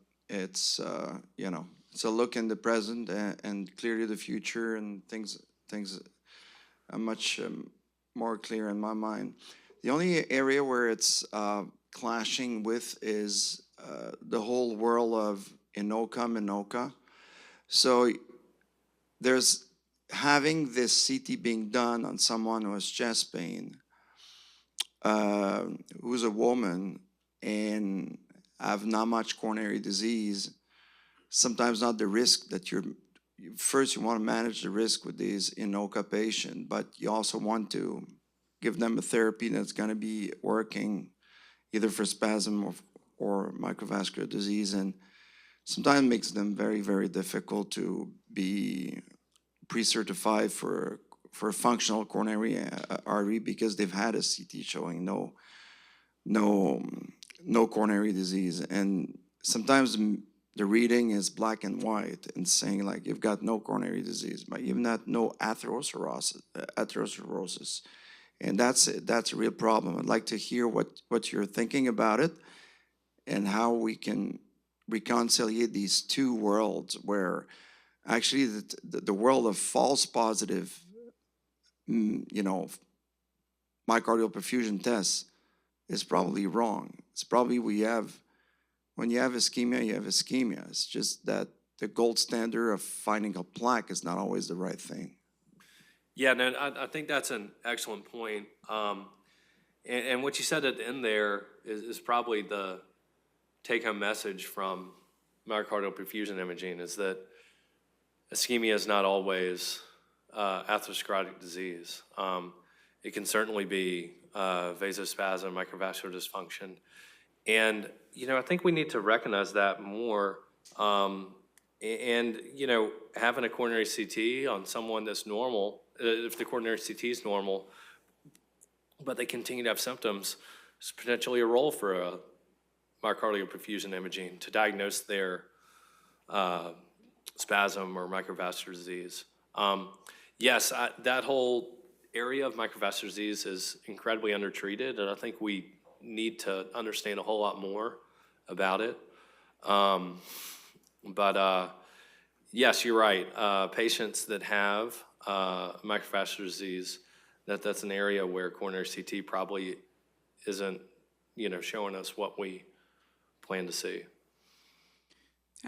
know, it's a look in the present and clearly the future, and things are much more clear in my mind. The only area where it's clashing with is the whole world of Minoka. So there's having this CT being done on someone who has chest pain, who's a woman and have not much coronary disease. Sometimes not the risk that first you want to manage the risk with these Inoka patient, but you also want to give them a therapy that's going to be working either for spasm or microvascular disease, and sometimes makes them very, very difficult to be pre-certified for functional coronary artery because they've had a CT showing no coronary disease. And sometimes the reading is black and white and saying like you've got no coronary disease, but you've not no atherosclerosis. And that's a real problem. I'd like to hear what you're thinking about it and how we can reconcile these two worlds where actually the world of false positive, you know, myocardial perfusion tests is probably wrong. It's probably when you have ischemia, you have ischemia. It's just that the gold standard of finding a plaque is not always the right thing. Yeah, no, I think that's an excellent point. And what you said at the end there is probably the take-home message from myocardial perfusion imaging, is that ischemia is not always atherosclerotic disease. It can certainly be vasospasm, microvascular dysfunction. And, you know, I think we need to recognize that more. And, you know, having a coronary CT on someone that's normal, if the coronary CT is normal, but they continue to have symptoms, is potentially a role for a myocardial perfusion imaging to diagnose their spasm or microvascular disease. Yes, that whole area of microvascular disease is incredibly undertreated, and I think we need to understand a whole lot more about it. Yes, you're right. Patients that have microvascular disease, that's an area where coronary CT probably isn't, showing us what we plan to see.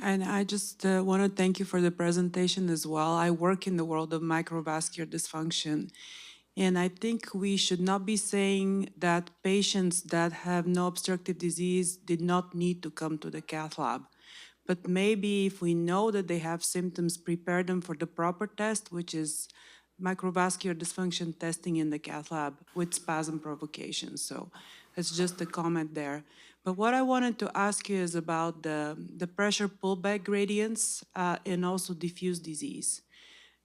And I just want to thank you for the presentation as well. I work in the world of microvascular dysfunction, and I think we should not be saying that patients that have no obstructive disease did not need to come to the cath lab. But maybe if we know that they have symptoms, prepare them for the proper test, which is microvascular dysfunction testing in the cath lab with spasm provocation. So that's just a comment there. But what I wanted to ask you is about the pressure pullback gradients and also diffuse disease.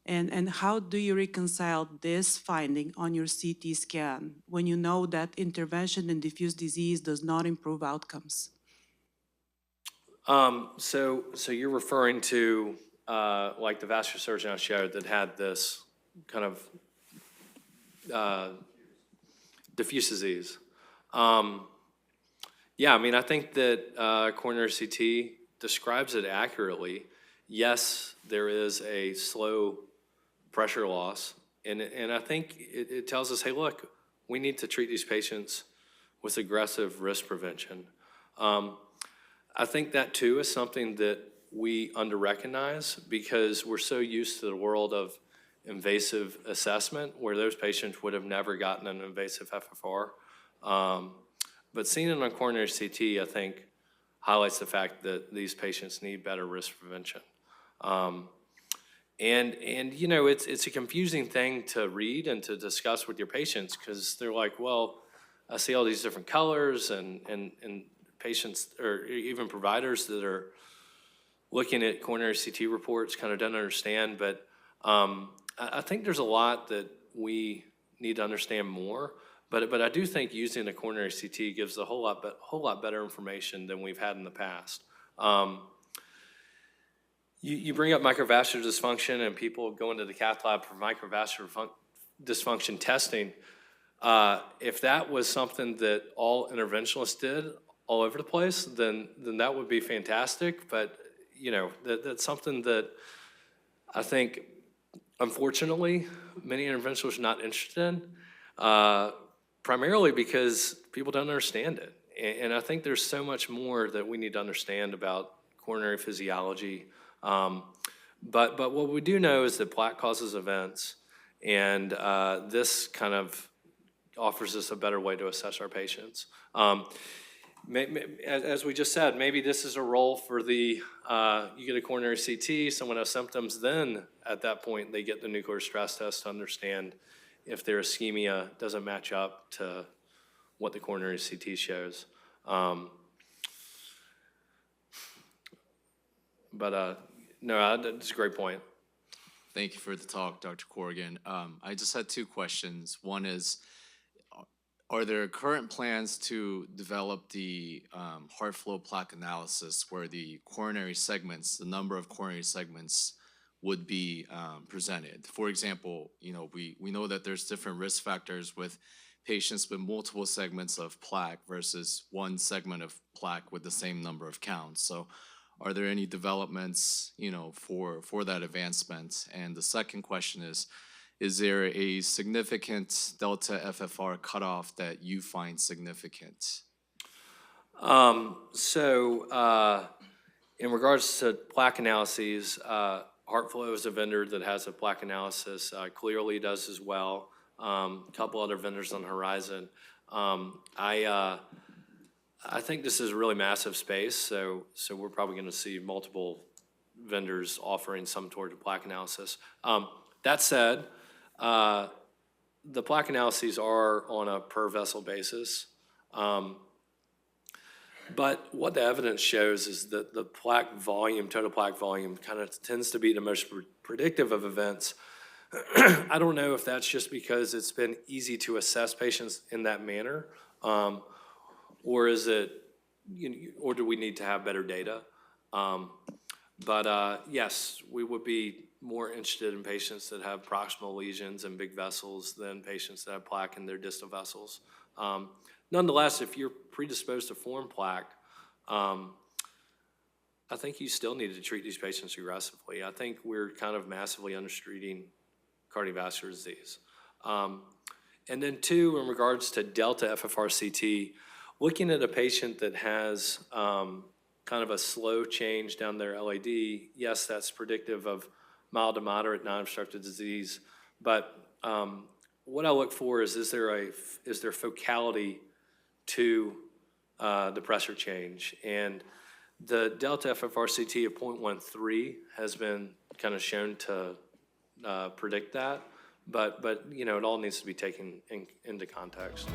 And how do you reconcile this finding on your CT scan when you know that intervention in diffuse disease does not improve outcomes? So you're referring to like the vascular surgeon I showed that had this kind of diffuse disease. Yeah, I mean, I think that coronary CT describes it accurately. Yes, there is a slow pressure loss, and I think it tells us, hey, look, we need to treat these patients with aggressive risk prevention. I think that, too, is something that we under-recognize because we're so used to the world of invasive assessment where those patients would have never gotten an invasive FFR. But seeing it on coronary CT, I think, highlights the fact that these patients need better risk prevention. It's a confusing thing to read and to discuss with your patients because they're like, well, I see all these different colors and patients or even providers that are looking at coronary CT reports kind of don't understand. But I think there's a lot that we need to understand more. But I do think using a coronary CT gives a whole lot better information than we've had in the past. You bring up microvascular dysfunction and people go into the cath lab for microvascular dysfunction testing. If that was something that all interventionalists did all over the place, then that would be fantastic. But that's something that I think, unfortunately, many interventionalists are not interested in. Primarily because people don't understand it. And I think there's so much more that we need to understand about coronary physiology. But what we do know is that plaque causes events, and this kind of offers us a better way to assess our patients. As we just said, maybe this is a role for you get a coronary CT, someone has symptoms, then at that point they get the nuclear stress test to understand if their ischemia doesn't match up to what the coronary CT shows. No, that's a great point. Thank you for the talk, Dr. Corrigan. I just had two questions. One is, are there current plans to develop the HeartFlow plaque analysis where the coronary segments, the number of coronary segments would be presented? For example, we know that there's different risk factors with patients with multiple segments of plaque versus one segment of plaque with the same number of counts. So are there any developments, for that advancement? And the second question is there a significant delta FFR cutoff that you find significant? In regards to plaque analyses, HeartFlow is a vendor that has a plaque analysis. Clearly does as well. A couple other vendors on the horizon. I think this is a really massive space, so we're probably going to see multiple vendors offering some toward the plaque analysis. That said, the plaque analyses are on a per vessel basis. But what the evidence shows is that the plaque volume, total plaque volume, kind of tends to be the most predictive of events. I don't know if that's just because it's been easy to assess patients in that manner, or is it, or do we need to have better data? But yes, we would be more interested in patients that have proximal lesions and big vessels than patients that have plaque in their distal vessels. Nonetheless, if you're predisposed to form plaque, I think you still need to treat these patients aggressively. I think we're kind of massively undertreating cardiovascular disease. And then two, in regards to delta FFRct, looking at a patient that has kind of a slow change down their LAD, yes, that's predictive of mild to moderate non-obstructive disease, but what I look for is there focality to the pressure change? And the delta FFRct of 0.13 has been kind of shown to predict that, but you know, it all needs to be taken into context.